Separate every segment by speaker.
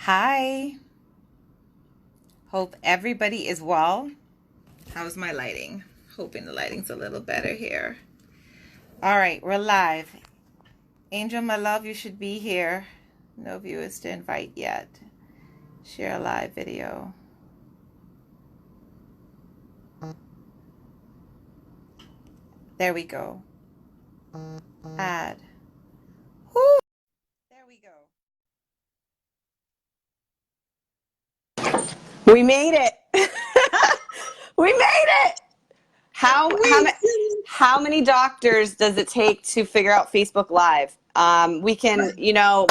Speaker 1: Hi, hope everybody is well. How's my lighting? Hoping the lighting's a little better here. All right, we're live. Angel, my love, you should be here. No viewers to invite yet. Share a live video. There we go. Add. Woo! There we go.
Speaker 2: We made it. We made it. How many doctors does it take to figure out Facebook Live? We can,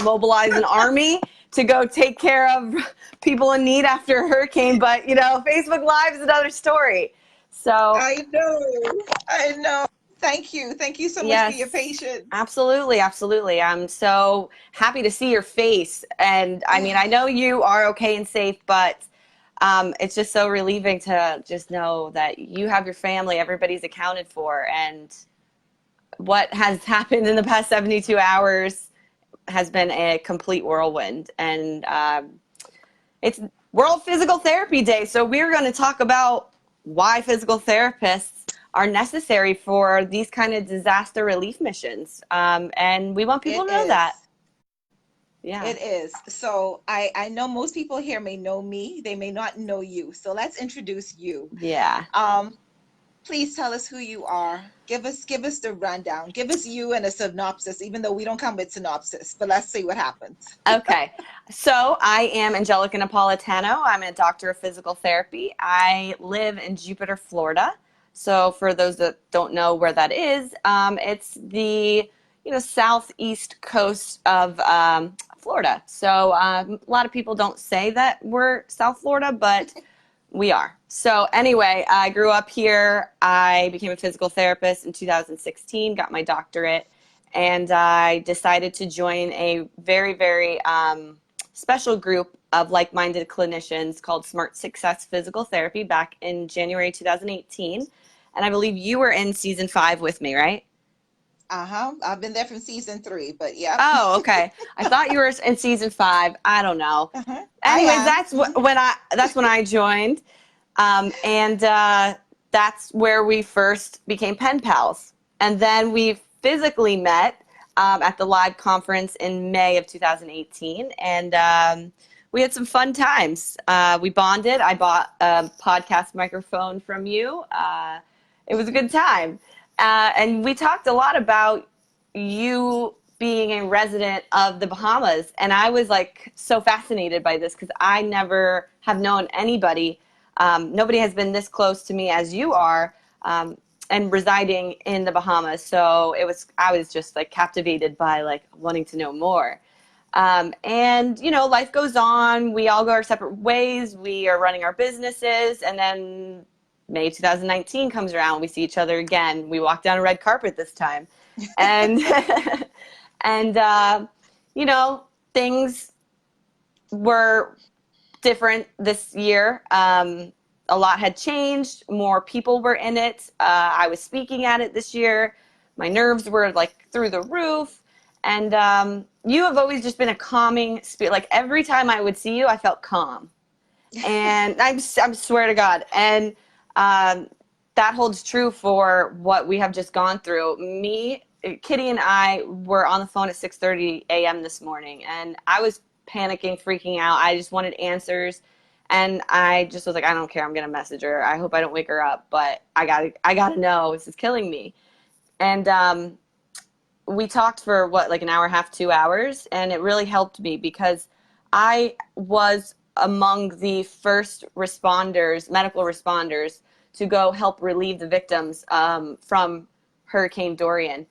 Speaker 2: mobilize an army to go take care of people in need after a hurricane, but Facebook Live is another story. So
Speaker 1: I know. Thank you so much for your
Speaker 2: yes,
Speaker 1: patience.
Speaker 2: absolutely, absolutely. I'm so happy to see your face, and I mean, I know you are okay and safe, but it's just so relieving to just know that you have your family, everybody's accounted for, and what has happened in the past 72 hours has been a complete whirlwind. And it's World Physical Therapy Day, so we're going to talk about why physical therapists are necessary for these kind of disaster relief missions. And we want people
Speaker 1: It
Speaker 2: to know that.
Speaker 1: is.
Speaker 2: Yeah.
Speaker 1: It is. So I know most people here may know me. They may not know you. So let's introduce you.
Speaker 2: Yeah.
Speaker 1: Um, please tell us who you are. Give us the rundown. Give us you and a synopsis, even though we don't come with synopsis, but let's see what happens.
Speaker 2: Okay. So I am Angelica Napolitano. I'm a doctor of physical therapy. I live in Jupiter, Florida. So for those that don't know where that is, it's the southeast coast of Florida. So a lot of people don't say that we're South Florida, but we are. So anyway, I grew up here. I became a physical therapist in 2016, got my doctorate, and I decided to join a very, very special group of like-minded clinicians called Smart Success Physical Therapy back in January 2018. And I believe you were in season 5 with me, right?
Speaker 1: Uh-huh. I've been there from season 3, but yep.
Speaker 2: Oh, okay. I thought you were in season 5. I don't know.
Speaker 1: Uh-huh. I
Speaker 2: Anyways,
Speaker 1: am. Mhm.
Speaker 2: that's when I joined. And that's where we first became pen pals. And then we physically met at the live conference in May of 2018. And we had some fun times. We bonded. I bought a podcast microphone from you. It was a good time. And we talked a lot about you being a resident of the Bahamas. And I was like so fascinated by this because I never have known anybody. Nobody has been this close to me as you are, and residing in the Bahamas. So I was just like captivated by like wanting to know more. And life goes on. We all go our separate ways. We are running our businesses, and then May 2019 comes around. We see each other again. We walk down a red carpet this time, and and things were different this year. A lot had changed. More people were in it. I was speaking at it this year. My nerves were like through the roof. And you have always just been a calming spirit. Like every time I would see you, I felt calm. And I swear to God. And that holds true for what we have just gone through. Kitty and I were on the phone at 6:30 a.m. this morning, and I was panicking, freaking out. I just wanted answers, and I just was like, I don't care. I'm gonna message her. I hope I don't wake her up, but I gotta know. This is killing me. And we talked for like an hour and a half, 2 hours, and it really helped me because I was among the first responders, medical responders, to go help relieve the victims from Hurricane Dorian.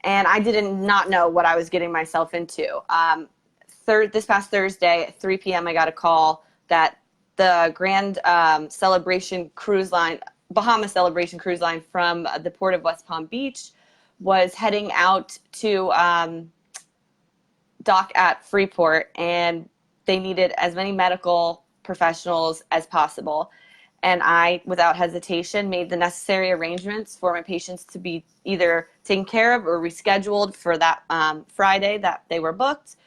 Speaker 2: And I did not know what I was getting myself into. This past Thursday at 3 p.m., I got a call that the Grand Celebration Cruise Line, Bahama Celebration Cruise Line from the port of West Palm Beach was heading out to dock at Freeport, and they needed as many medical professionals as possible. And I, without hesitation, made the necessary arrangements for my patients to be either taken care of or rescheduled for that Friday that they were booked.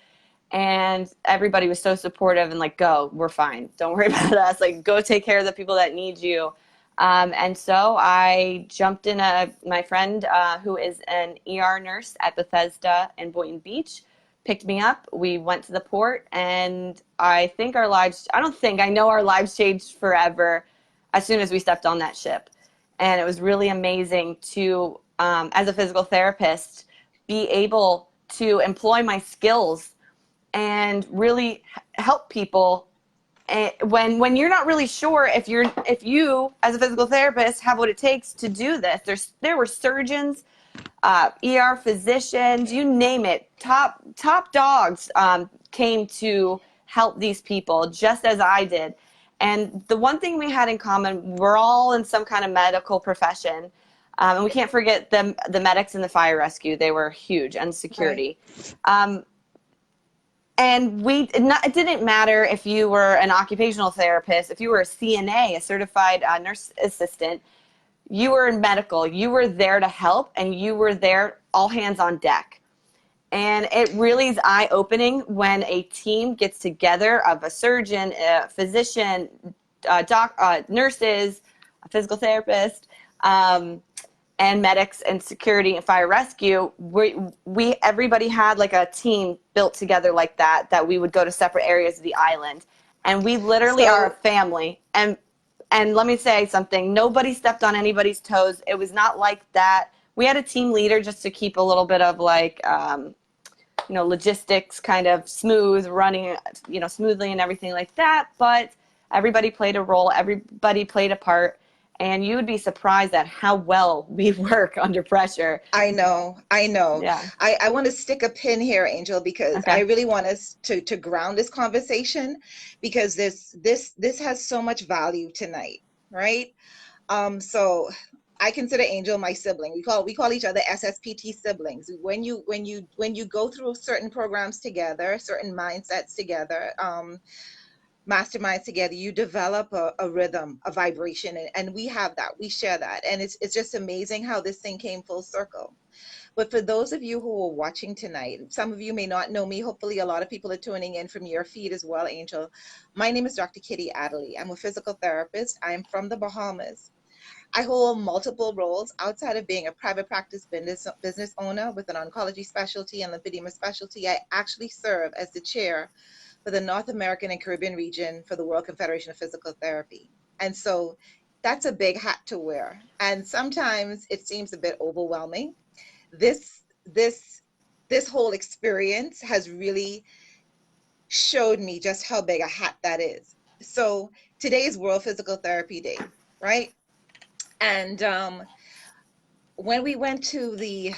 Speaker 2: And everybody was so supportive and like, go, we're fine. Don't worry about us. Like, go take care of the people that need you. And so I jumped in my friend who is an ER nurse at Bethesda in Boynton Beach picked me up. We went to the port, and I know our lives changed forever as soon as we stepped on that ship. And it was really amazing to, as a physical therapist, be able to employ my skills and really help people. And when you're not really sure if you as a physical therapist have what it takes to do this. There were surgeons, ER physicians, you name it, top dogs came to help these people just as I did. And the one thing we had in common, we're all in some kind of medical profession. And we can't forget the medics and the fire rescue. They were huge, and
Speaker 1: Right.
Speaker 2: security. And it didn't matter if you were an occupational therapist, if you were a CNA, a certified nurse assistant, you were in medical, you were there to help, and you were there all hands on deck. And it really is eye-opening when a team gets together of a surgeon, a physician, nurses, a physical therapist, and medics and security and fire rescue. We everybody had like a team built together like that we would go to separate areas of the island, and we literally are a
Speaker 1: So
Speaker 2: family. And let me say something, nobody stepped on anybody's toes. It was not like that. We had a team leader just to keep a little bit of like logistics kind of running smoothly and everything like that, but everybody played a role, everybody played a part. And you would be surprised at how well we work under pressure.
Speaker 1: I know, I know.
Speaker 2: Yeah.
Speaker 1: I want to stick a pin here, Angel, because I
Speaker 2: Okay.
Speaker 1: really want us to ground this conversation, because this has so much value tonight, right? So I consider Angel my sibling. We call each other SSPT siblings. When you go through certain programs together, certain mindsets together, masterminds together, you develop a rhythm, a vibration, and we have that. We share that, and it's just amazing how this thing came full circle. But for those of you who are watching tonight, some of you may not know me. Hopefully, a lot of people are tuning in from your feed as well, Angel. My name is Dr. Kitty Adderley. I'm a physical therapist. I'm from the Bahamas. I hold multiple roles outside of being a private practice business owner with an oncology specialty and lymphedema specialty. I actually serve as the chair for the North American and Caribbean region for the World Confederation of Physical Therapy. And so that's a big hat to wear. And sometimes it seems a bit overwhelming. This this this whole experience has really showed me just how big a hat that is. So today is World Physical Therapy Day, right? And when we went to the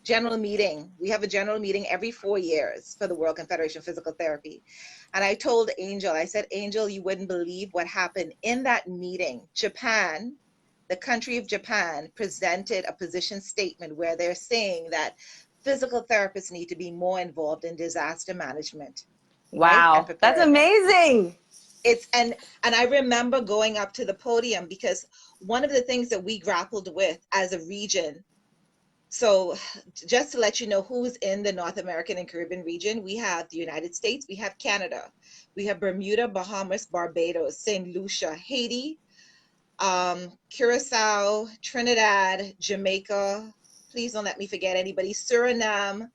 Speaker 1: general meeting, we have a general meeting every 4 years for the World Confederation of Physical Therapy. And I told Angel, I said, Angel, you wouldn't believe what happened in that meeting. Japan, the country of Japan, presented a position statement where they're saying that physical therapists need to be more involved in disaster management, right? And
Speaker 2: Wow. That's
Speaker 1: preparedness.
Speaker 2: amazing.
Speaker 1: And I remember going up to the podium, because one of the things that we grappled with as a region, so just to let you know who's in the North American and Caribbean region, we have the United States, we have Canada, we have Bermuda, Bahamas, Barbados, St. Lucia, Haiti, Curacao, Trinidad, Jamaica. Please don't let me forget anybody. Suriname,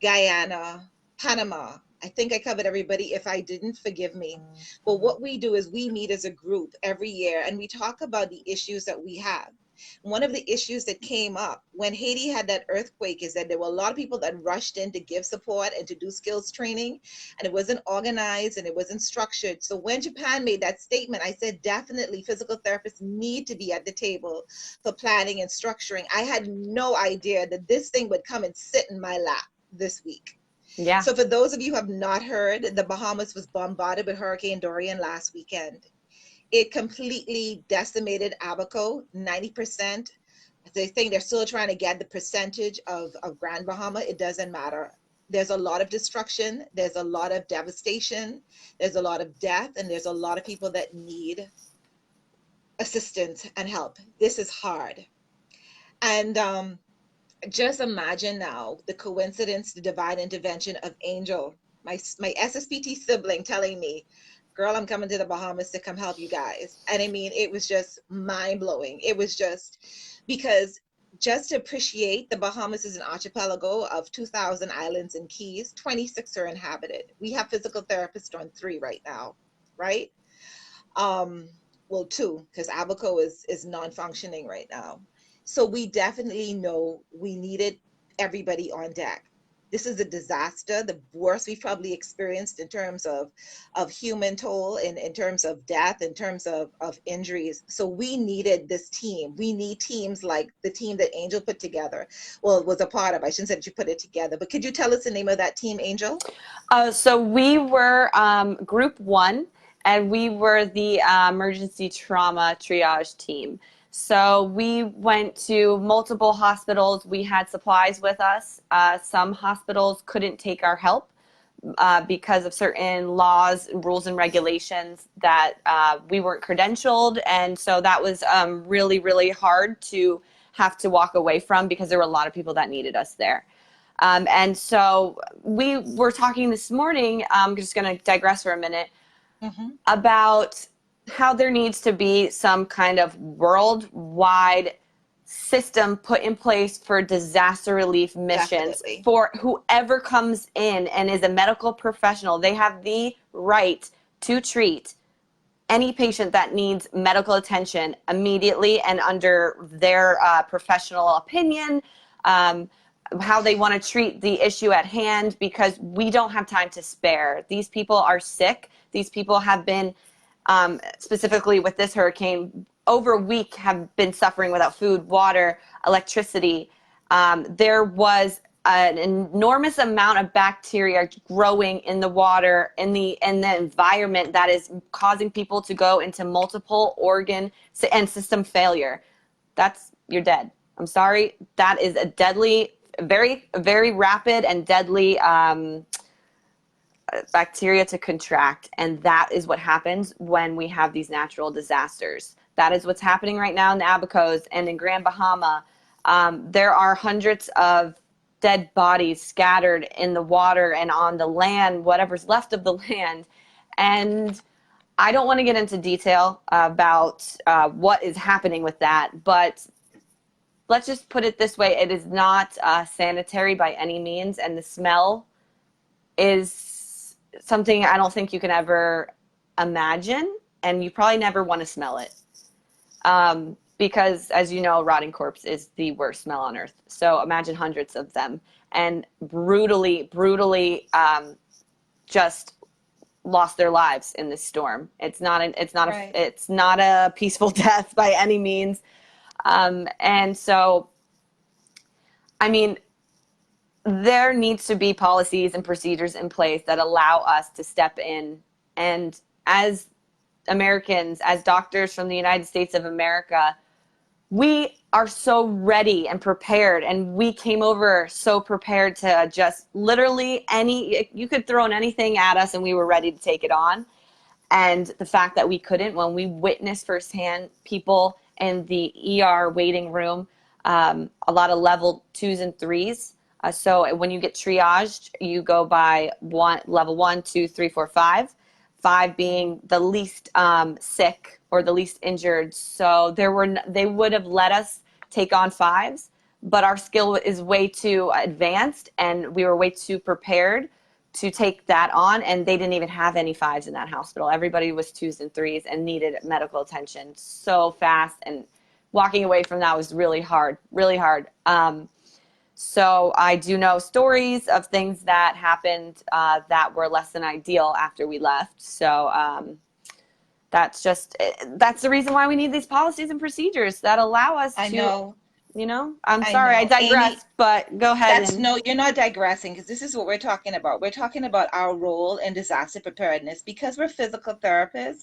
Speaker 1: Guyana, Panama. I think I covered everybody. If I didn't, forgive me. But what we do is we meet as a group every year and we talk about the issues that we have. One of the issues that came up when Haiti had that earthquake is that there were a lot of people that rushed in to give support and to do skills training, and it wasn't organized and it wasn't structured. So when Japan made that statement, I said, definitely physical therapists need to be at the table for planning and structuring. I had no idea that this thing would come and sit in my lap this week.
Speaker 2: Yeah.
Speaker 1: So for those of you who have not heard, the Bahamas was bombarded with Hurricane Dorian last weekend. It completely decimated Abaco, 90%. They think they're still trying to get the percentage of Grand Bahama. It doesn't matter. There's a lot of destruction. There's a lot of devastation. There's a lot of death. And there's a lot of people that need assistance and help. This is hard. And just imagine now the coincidence, the divine intervention of Angel, my SSPT sibling telling me, girl, I'm coming to the Bahamas to come help you guys. And I mean, it was just mind blowing. It was just because just to appreciate, the Bahamas is an archipelago of 2,000 islands and keys. 26 are inhabited. We have physical therapists on 3 right now, right? Um, well, 2, because Abaco is non-functioning right now. So we definitely know we needed everybody on deck. This is a disaster, the worst we've probably experienced in terms of human toll, in terms of death, in terms of injuries. So we needed this team. We need teams like the team that Angel put together. Well, it was a part of. I shouldn't say that you put it together, but could you tell us the name of that team, Angel?
Speaker 2: So we were Group 1, and we were the emergency trauma triage team. So we went to multiple hospitals. We had supplies with us. Some hospitals couldn't take our help because of certain laws, rules, and regulations that we weren't credentialed. And so that was really, really hard to have to walk away from, because there were a lot of people that needed us there. And so we were talking this morning, I'm just going to digress for a minute, about how there needs to be some kind of worldwide system put in place for disaster relief missions.
Speaker 1: Definitely.
Speaker 2: For whoever comes in and is a medical professional. They have the right to treat any patient that needs medical attention immediately and under their professional opinion, how they want to treat the issue at hand, because we don't have time to spare. These people are sick. These people have been, specifically with this hurricane, over a week have been suffering without food, water, electricity. There was an enormous amount of bacteria growing in the water, in the environment, that is causing people to go into multiple organ and system failure. You're dead. I'm sorry. That is a deadly, very, very rapid and deadly bacteria to contract. And that is what happens when we have these natural disasters. That is what's happening right now in the Abacos and in Grand Bahama. There are hundreds of dead bodies scattered in the water and on the land, whatever's left of the land. And I don't want to get into detail about what is happening with that, but let's just put it this way. It is not sanitary by any means, and the smell is something I don't think you can ever imagine, and you probably never want to smell it. Because, as you know, rotting corpse is the worst smell on earth. So imagine hundreds of them, and brutally, just lost their lives in this storm. It's not a peaceful death by any means. And so, I mean, there needs to be policies and procedures in place that allow us to step in. And as Americans, as doctors from the United States of America, we are so ready and prepared, and we came over so prepared to just literally you could throw in anything at us and we were ready to take it on. And the fact that we couldn't, when we witnessed firsthand people in the ER waiting room, a lot of level 2s and 3s. So when you get triaged, you go by level 1, 2, 3, 4, 5. 5 being the least sick or the least injured. So they would have let us take on 5s, but our skill is way too advanced, and we were way too prepared to take that on. And they didn't even have any 5s in that hospital. Everybody was 2s and 3s and needed medical attention so fast. And walking away from that was really hard, really hard. So I do know stories of things that happened that were less than ideal after we left. So that's the reason why we need these policies and procedures that allow us to. I know. I'm sorry, I digress, Amy, but go ahead.
Speaker 1: No, you're not digressing, because this is what we're talking about. We're talking about our role in disaster preparedness. Because we're physical therapists,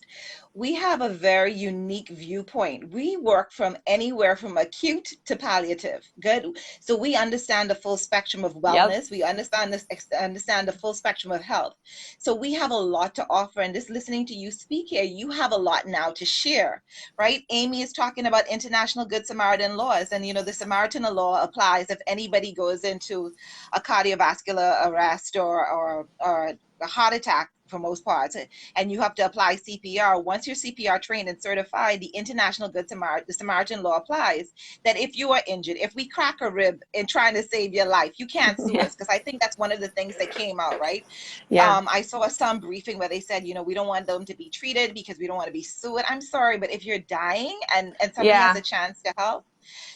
Speaker 1: we have a very unique viewpoint. We work from anywhere from acute to palliative. Good. So we understand the full spectrum of wellness. Yep. We understand the full spectrum of health. So we have a lot to offer. And just listening to you speak here, you have a lot now to share, right? Amy is talking about international Good Samaritan laws, and the Samaritan law applies if anybody goes into a cardiovascular arrest or a heart attack for most parts, and you have to apply CPR. Once you're CPR trained and certified, the International Good Samaritan, the Samaritan law applies that if you are injured, if we crack a rib in trying to save your life, you can't sue
Speaker 2: Yeah.
Speaker 1: us, because I think that's one of the things that came out, right?
Speaker 2: Yeah.
Speaker 1: I saw some briefing where they said, we don't want them to be treated because we don't want to be sued. I'm sorry, but if you're dying and somebody has
Speaker 2: Yeah.
Speaker 1: a chance to help,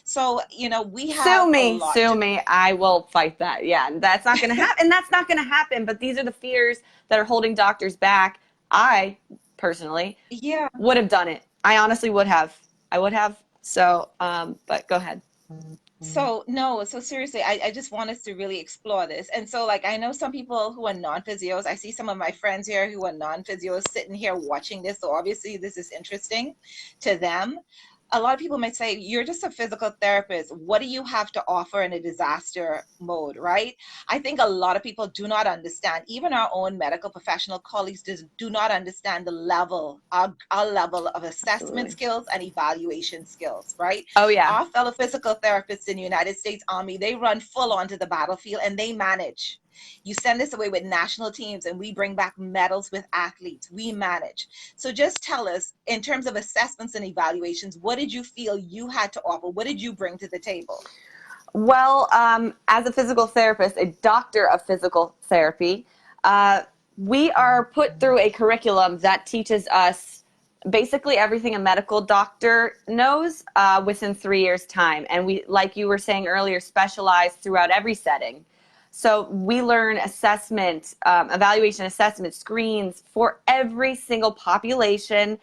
Speaker 1: so we have
Speaker 2: Sue
Speaker 1: a
Speaker 2: me,
Speaker 1: lot
Speaker 2: sue
Speaker 1: to.
Speaker 2: me. I will fight that. Yeah, that's not going to happen. And that's not going to happen. But these are the fears that are holding doctors back. I personally
Speaker 1: Yeah.
Speaker 2: would have done it. I honestly would have. I would have. So, but go ahead.
Speaker 1: So no, so seriously, I just want us to really explore this. And so like I know some people who are non-physios. I see some of my friends here who are non-physios sitting here watching this. So obviously this is interesting to them. A lot of people might say, you're just a physical therapist. What do you have to offer in a disaster mode, right? I think a lot of people do not understand, even our own medical professional colleagues do not understand the level, our level of assessment
Speaker 2: Absolutely.
Speaker 1: skills and evaluation skills, right?
Speaker 2: Oh, yeah.
Speaker 1: Our fellow physical therapists in the United States Army, they run full onto the battlefield and they manage. You send us away with national teams and we bring back medals with athletes. We manage. So just tell us, in terms of assessments and evaluations, what did you feel you had to offer? What did you bring to the table?
Speaker 2: Well, as a physical therapist, a doctor of physical therapy, uh, we are put through a curriculum that teaches us basically everything a medical doctor knows within 3 years' time. And we, like you were saying earlier, specialize throughout every setting. So we learn assessment, evaluation assessment screens for every single population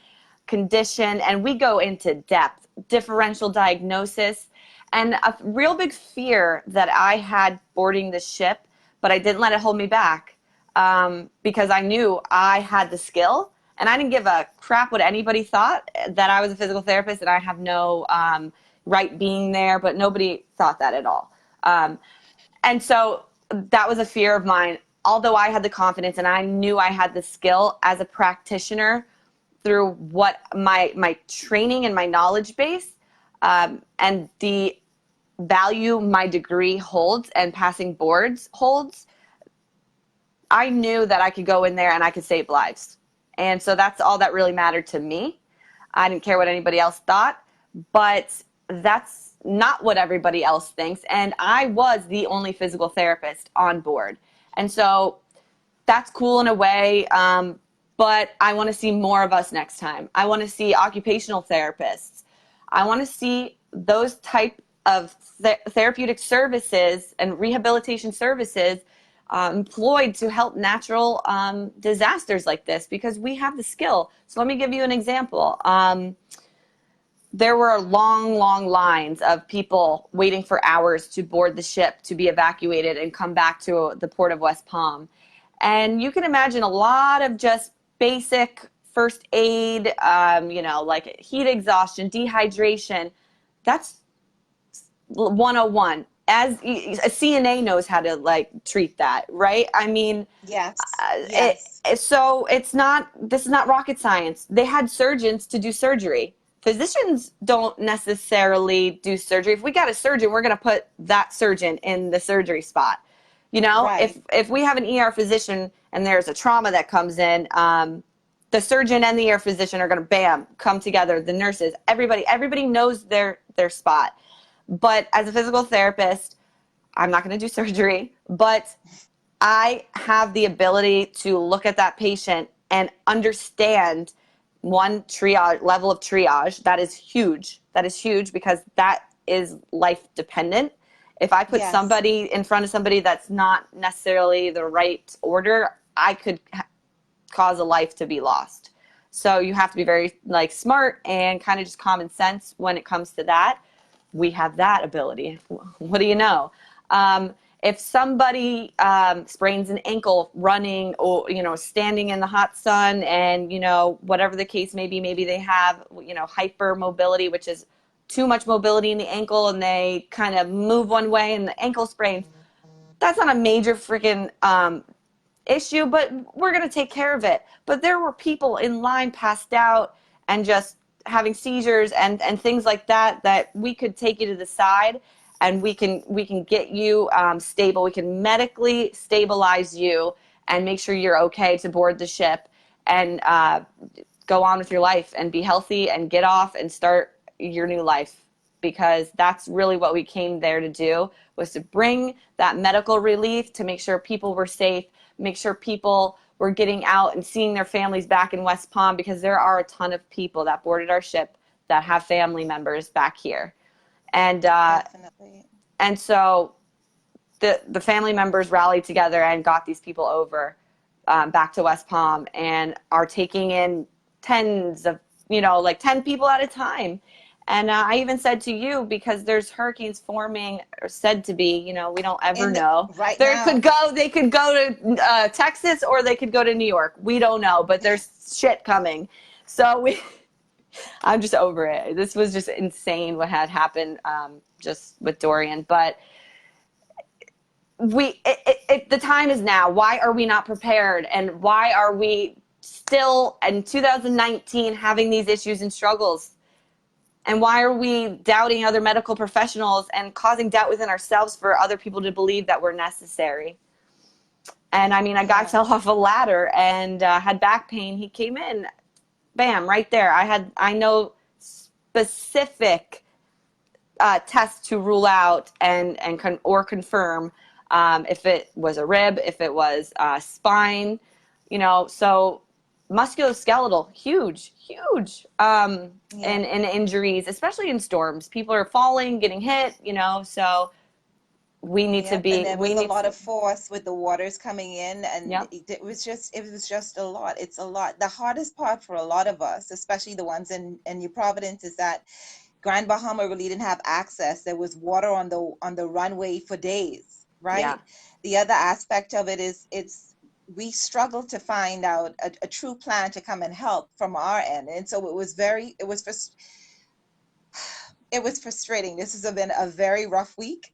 Speaker 2: condition, and we go into depth, differential diagnosis. And a real big fear that I had boarding the ship, but I didn't let it hold me back because I knew I had the skill and I didn't give a crap what anybody thought, that I was a physical therapist and I have no right being there, but nobody thought that at all. And so that was a fear of mine. Although I had the confidence and I knew I had the skill as a practitioner through what my training and my knowledge base, and the value my degree holds and passing boards holds, I knew that I could go in there and I could save lives. And so that's all that really mattered to me. I didn't care what anybody else thought, but that's not what everybody else thinks. And I was the only physical therapist on board. And so that's cool in a way. But I want to see more of us next time. I want to see occupational therapists. I want to see those type of therapeutic services and rehabilitation services employed to help natural disasters like this, because we have the skill. So let me give you an example. There were long, long lines of people waiting for hours to board the ship to be evacuated and come back to the port of West Palm. And you can imagine a lot of just basic first aid, like heat exhaustion, dehydration. That's 101. As a CNA knows how to treat that, right? I mean,
Speaker 1: Yes, yes.
Speaker 2: so this is not rocket science. They had surgeons to do surgery. Physicians don't necessarily do surgery. If we got a surgeon, we're going to put that surgeon in the surgery spot.
Speaker 1: Right.
Speaker 2: If we have an ER physician and there's a trauma that comes in, the surgeon and the ER physician are going to come together. The nurses, everybody knows their spot. But as a physical therapist, I'm not going to do surgery, but I have the ability to look at that patient and understand one triage level of triage. That is huge. That is huge because that is life dependent. If I put
Speaker 1: Yes.
Speaker 2: somebody in front of somebody that's not necessarily the right order, I could cause a life to be lost. So you have to be very smart and kind of just common sense when it comes to that. We have that ability. What do you know? If somebody sprains an ankle running or standing in the hot sun, and whatever the case may be, maybe they have hypermobility, which is too much mobility in the ankle, and they kind of move one way and the ankle sprains. That's not a major freaking issue, but we're going to take care of it. But there were people in line passed out and just having seizures and things like that, that we could take you to the side and we can get you stable. We can medically stabilize you and make sure you're okay to board the ship and go on with your life and be healthy and get off and start your new life, because that's really what we came there to do, was to bring that medical relief, to make sure people were safe, make sure people were getting out and seeing their families back in West Palm, because there are a ton of people that boarded our ship that have family members back here. And
Speaker 1: Definitely.
Speaker 2: and so the family members rallied together and got these people over back to West Palm, and are taking in tens of, like 10 people at a time. And I even said to you, because there's hurricanes forming, or said to be, we don't ever know.
Speaker 1: Right now.
Speaker 2: They could go to Texas, or they could go to New York. We don't know, but there's shit coming. So I'm just over it. This was just insane what had happened just with Dorian. But the time is now. Why are we not prepared? And why are we still in 2019 having these issues and struggles? And why are we doubting other medical professionals and causing doubt within ourselves for other people to believe that we're necessary? And I mean, a guy fell off a ladder and had back pain. He came in, bam, right there. I know specific tests to rule out or confirm if it was a rib, if it was spine, so musculoskeletal, huge, and injuries, especially in storms. People are falling, getting hit, so we need to be.
Speaker 1: And there was a lot of force with the waters coming in, and it was just a lot. It's a lot. The hardest part for a lot of us, especially the ones in New Providence, is that Grand Bahama really didn't have access. There was water on the runway for days, right?
Speaker 2: Yeah.
Speaker 1: The other aspect of it is we struggled to find out a true plan to come and help from our end. And so it was frustrating. This has been a very rough week.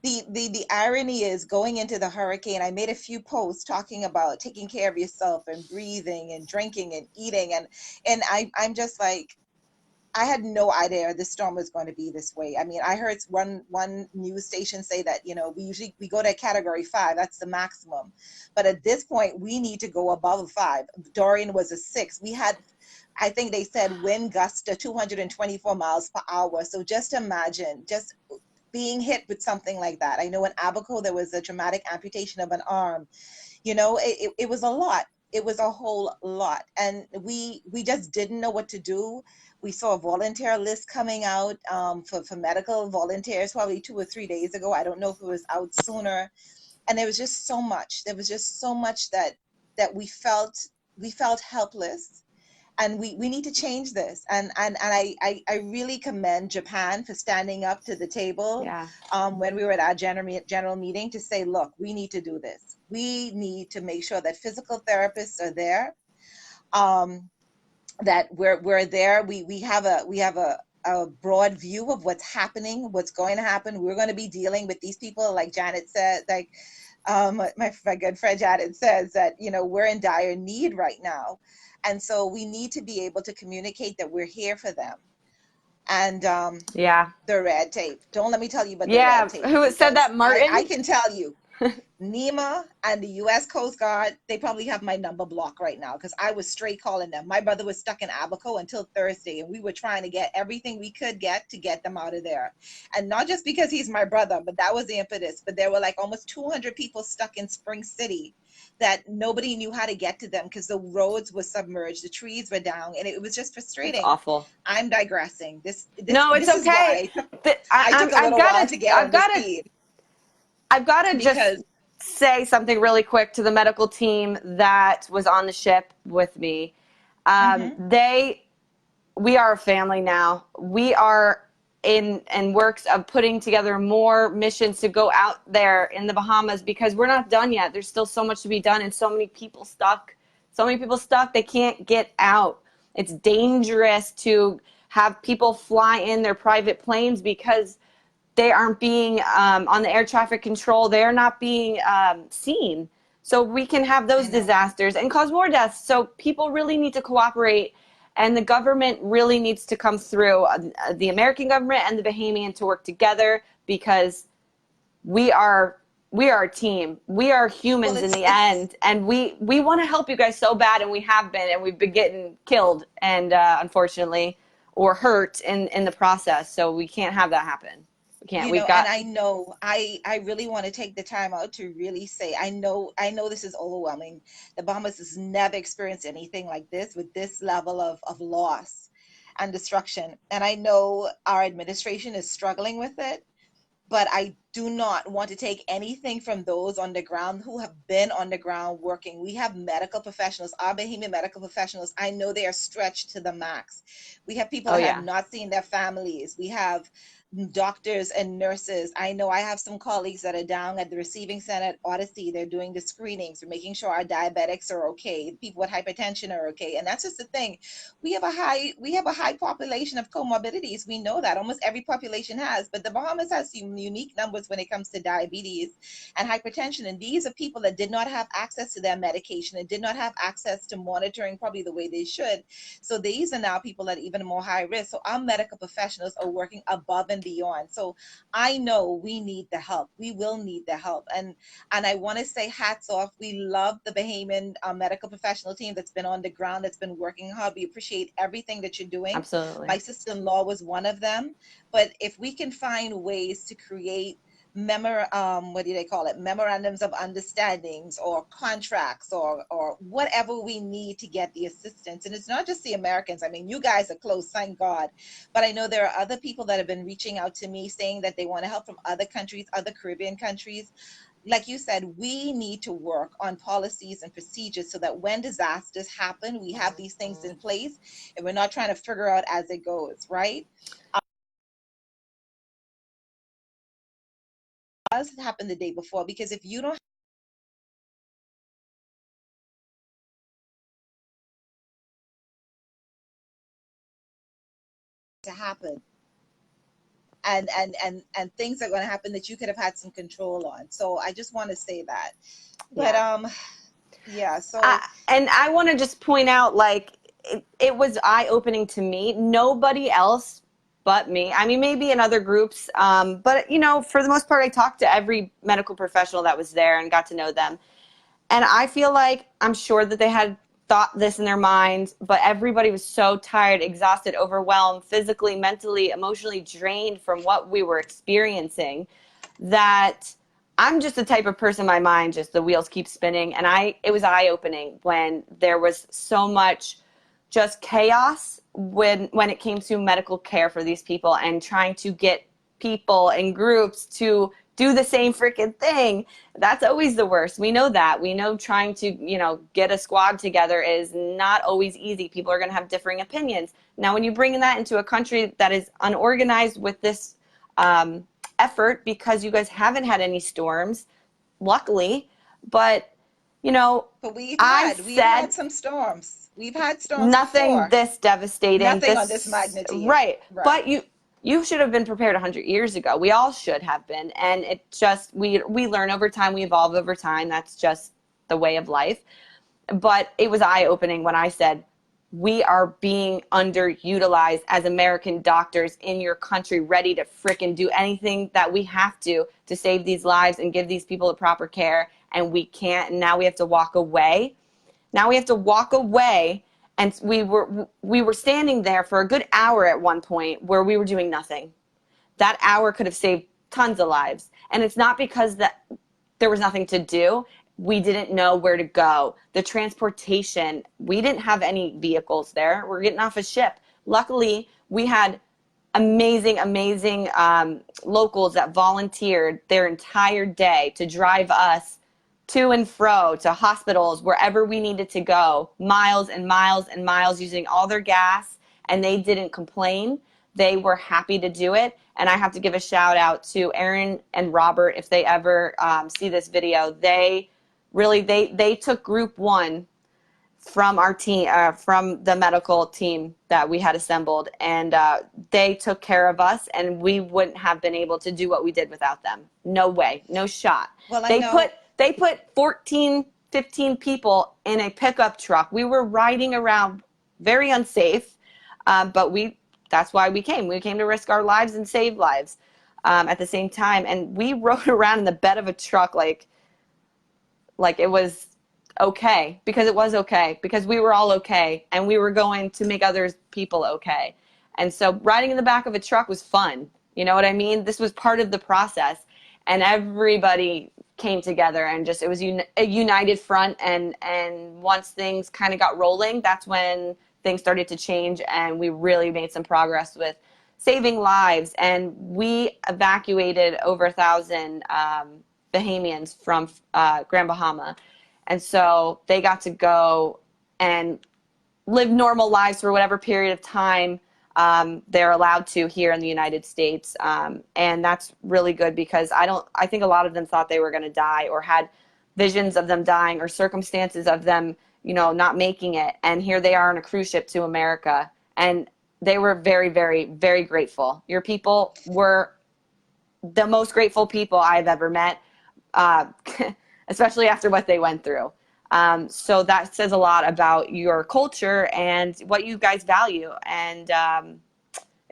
Speaker 1: The irony is, going into the hurricane, I made a few posts talking about taking care of yourself and breathing and drinking and eating. And I'm just like, I had no idea the storm was going to be this way. I mean, I heard one news station say that, we go to category 5, that's the maximum. But at this point, we need to go above a 5. Dorian was a 6. We had, I think they said, wind gusts to 224 miles per hour. So just imagine just being hit with something like that. I know in Abaco, there was a traumatic amputation of an arm. It was a lot. It was a whole lot. And we just didn't know what to do. We saw a volunteer list coming out for medical volunteers probably 2 or 3 days ago. I don't know if it was out sooner. And there was just so much. There was just so much that we felt helpless. And we need to change this. And I really commend Japan for standing up to the table when we were at our general meeting to say, look, we need to do this. We need to make sure that physical therapists are there, that we're there. We have a broad view of what's happening, what's going to happen. We're going to be dealing with these people, like Janet said, like my good friend Janet says, that we're in dire need right now. And so we need to be able to communicate that we're here for them. And the red tape. Don't let me tell you about the red tape.
Speaker 2: Who said that, Martin?
Speaker 1: I can tell you. NEMA and the U.S. Coast Guard, they probably have my number blocked right now, because I was straight calling them. My brother was stuck in Abaco until Thursday, and we were trying to get everything we could get to get them out of there. And not just because he's my brother, but that was the impetus. But there were like almost 200 people stuck in Spring City that nobody knew how to get to them because the roads were submerged, the trees were down, and it was just frustrating.
Speaker 2: It's awful.
Speaker 1: I'm digressing. It's
Speaker 2: okay.
Speaker 1: I took a little while to get on the feed.
Speaker 2: I've got to just say something really quick to the medical team that was on the ship with me. We are a family now. We are in works of putting together more missions to go out there in the Bahamas, because we're not done yet. There's still so much to be done, and so many people stuck. They can't get out. It's dangerous to have people fly in their private planes because they aren't being on the air traffic control. They're not being seen. So we can have those disasters and cause more deaths. So people really need to cooperate And the government really needs to come through, the American government and the Bahamian, to work together, because we are a team. We are
Speaker 1: Well,
Speaker 2: humans in the
Speaker 1: it's
Speaker 2: end, and we want to help you guys so bad, and we have been, and we've been getting killed and unfortunately, or hurt in the process. So we can't have that happen. We can't.
Speaker 1: you
Speaker 2: We've
Speaker 1: know, and
Speaker 2: got
Speaker 1: I know I really want to take the time out to really say I know this is overwhelming. The Bahamas has never experienced anything like this with this level of loss and destruction. And I know our administration is struggling with it, but I do not want to take anything from those on the ground who have been on the ground working. We have medical professionals, our Bahamian medical professionals. I know they are stretched to the max. We have people
Speaker 2: oh
Speaker 1: that have
Speaker 2: yeah,
Speaker 1: not seen their families. We have doctors and nurses. I know I have some colleagues that are down at the receiving center at Odyssey. They're doing the screenings. We're making sure our diabetics are okay. People with hypertension are okay. And that's just the thing. We have a high population of comorbidities. We know that almost every population has, but the Bahamas has some unique numbers when it comes to diabetes and hypertension. And these are people that did not have access to their medication and did not have access to monitoring probably the way they should. So these are now people that are even more high risk. So our medical professionals are working above and beyond. So I know we need the help. We will need the help. And I want to say hats off. We love the Bahamian medical professional team that's been on the ground, that's been working hard. We appreciate everything that you're doing.
Speaker 2: absolutely.
Speaker 1: My sister-in-law was one of them. But if we can find ways to create what do they call it, memorandums of understandings or contracts or whatever we need to get the assistance. And it's not just the Americans. I mean, you guys are close, thank God. But I know there are other people that have been reaching out to me saying that they want to help from other countries, other Caribbean countries. Like you said, we need to work on policies and procedures so that when disasters happen, we have these things in place and we're not trying to figure out as it goes, right? Does happen the day before, because if you don't to happen, and things are going to happen that you could have had some control on. So I just want to say that. But
Speaker 2: Yeah.
Speaker 1: yeah, so
Speaker 2: And I want to just point out, like, it was eye opening to me. Nobody else but me. I mean, maybe in other groups, but for the most part, I talked to every medical professional that was there and got to know them. And I feel like, I'm sure that they had thought this in their minds, but everybody was so tired, exhausted, overwhelmed, physically, mentally, emotionally drained from what we were experiencing, that I'm just the type of person, my mind, just the wheels keep spinning. And it was eye opening when there was so much just chaos when it came to medical care for these people and trying to get people and groups to do the same freaking thing. That's always the worst. We know that. We know trying to, get a squad together is not always easy. People are going to have differing opinions. Now, when you bring that into a country that is unorganized with this effort, because you guys haven't had any storms, luckily, but,
Speaker 1: but we've
Speaker 2: I
Speaker 1: had we've
Speaker 2: said
Speaker 1: had some storms. We've had storms
Speaker 2: nothing
Speaker 1: before.
Speaker 2: this devastating,
Speaker 1: Nothing on this
Speaker 2: this
Speaker 1: magnitude.
Speaker 2: right.
Speaker 1: Right.
Speaker 2: But you should have been prepared 100 years ago. We all should have been. And it just, we learn over time, we evolve over time. That's just the way of life. But it was eye opening when I said, we are being underutilized as American doctors in your country, ready to frickin' do anything that we have to save these lives and give these people the proper care. And we can't. And now we have to walk away. Now we have to walk away. And we were standing there for a good hour at one point where we were doing nothing. That hour could have saved tons of lives. And it's not because that there was nothing to do. We didn't know where to go. The transportation, we didn't have any vehicles there. We're getting off a ship. Luckily, we had amazing locals that volunteered their entire day to drive us to and fro to hospitals, wherever we needed to go, miles and miles and miles, using all their gas, and they didn't complain. They were happy to do it. And I have to give a shout out to Aaron and Robert. If they ever see this video, they really, they took group one from our team, from the medical team that we had assembled, and they took care of us, and we wouldn't have been able to do what we did without them. No way, no shot.
Speaker 1: Well, I
Speaker 2: They put 14, 15 people in a pickup truck. We were riding around very unsafe. But that's why we came. We came to risk our lives and save lives at the same time. And we rode around in the bed of a truck like it was okay, because it was okay, because we were all okay, and we were going to make other people okay. And so riding in the back of a truck was fun. You know what I mean? This was part of the process, and everybody came together, and just it was a united front. And once things kind of got rolling, that's when things started to change, and we really made some progress with saving lives. And we evacuated over 1,000 Bahamians from Grand Bahama. And so they got to go and live normal lives for whatever period of time they're allowed to here in the United States. And that's really good, because I think a lot of them thought they were going to die, or had visions of them dying, or circumstances of them, not making it. And here they are on a cruise ship to America. And they were very, very, very grateful. Your people were the most grateful people I've ever met, uh, especially after what they went through. So that says a lot about your culture and what you guys value. And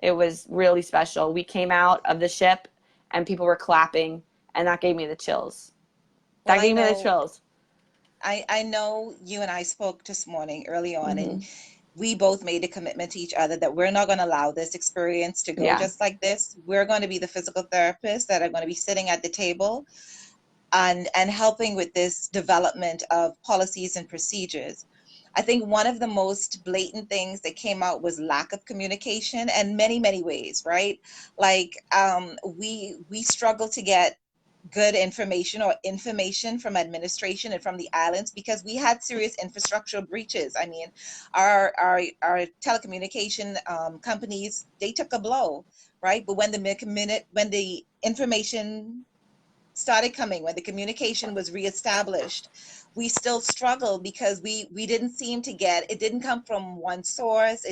Speaker 2: it was really special. We came out of the ship and people were clapping, and that gave me the chills.
Speaker 1: Well,
Speaker 2: That gave me the chills.
Speaker 1: I know you and I spoke this morning early on, and
Speaker 2: Mm-hmm.
Speaker 1: we both made a commitment to each other that we're not going to allow this experience to go
Speaker 2: Yeah.
Speaker 1: just like this. We're going to be the physical therapists that are going to be sitting at the table and helping with this development of policies and procedures. I think one of the most blatant things that came out was lack of communication in many, many ways, right? Like we struggle to get good information from administration and from the islands because we had serious infrastructural breaches. I mean, our telecommunication companies, they took a blow, right? But when the information started coming, when the communication was reestablished, we still struggled because we didn't seem to get it. Didn't come from one source.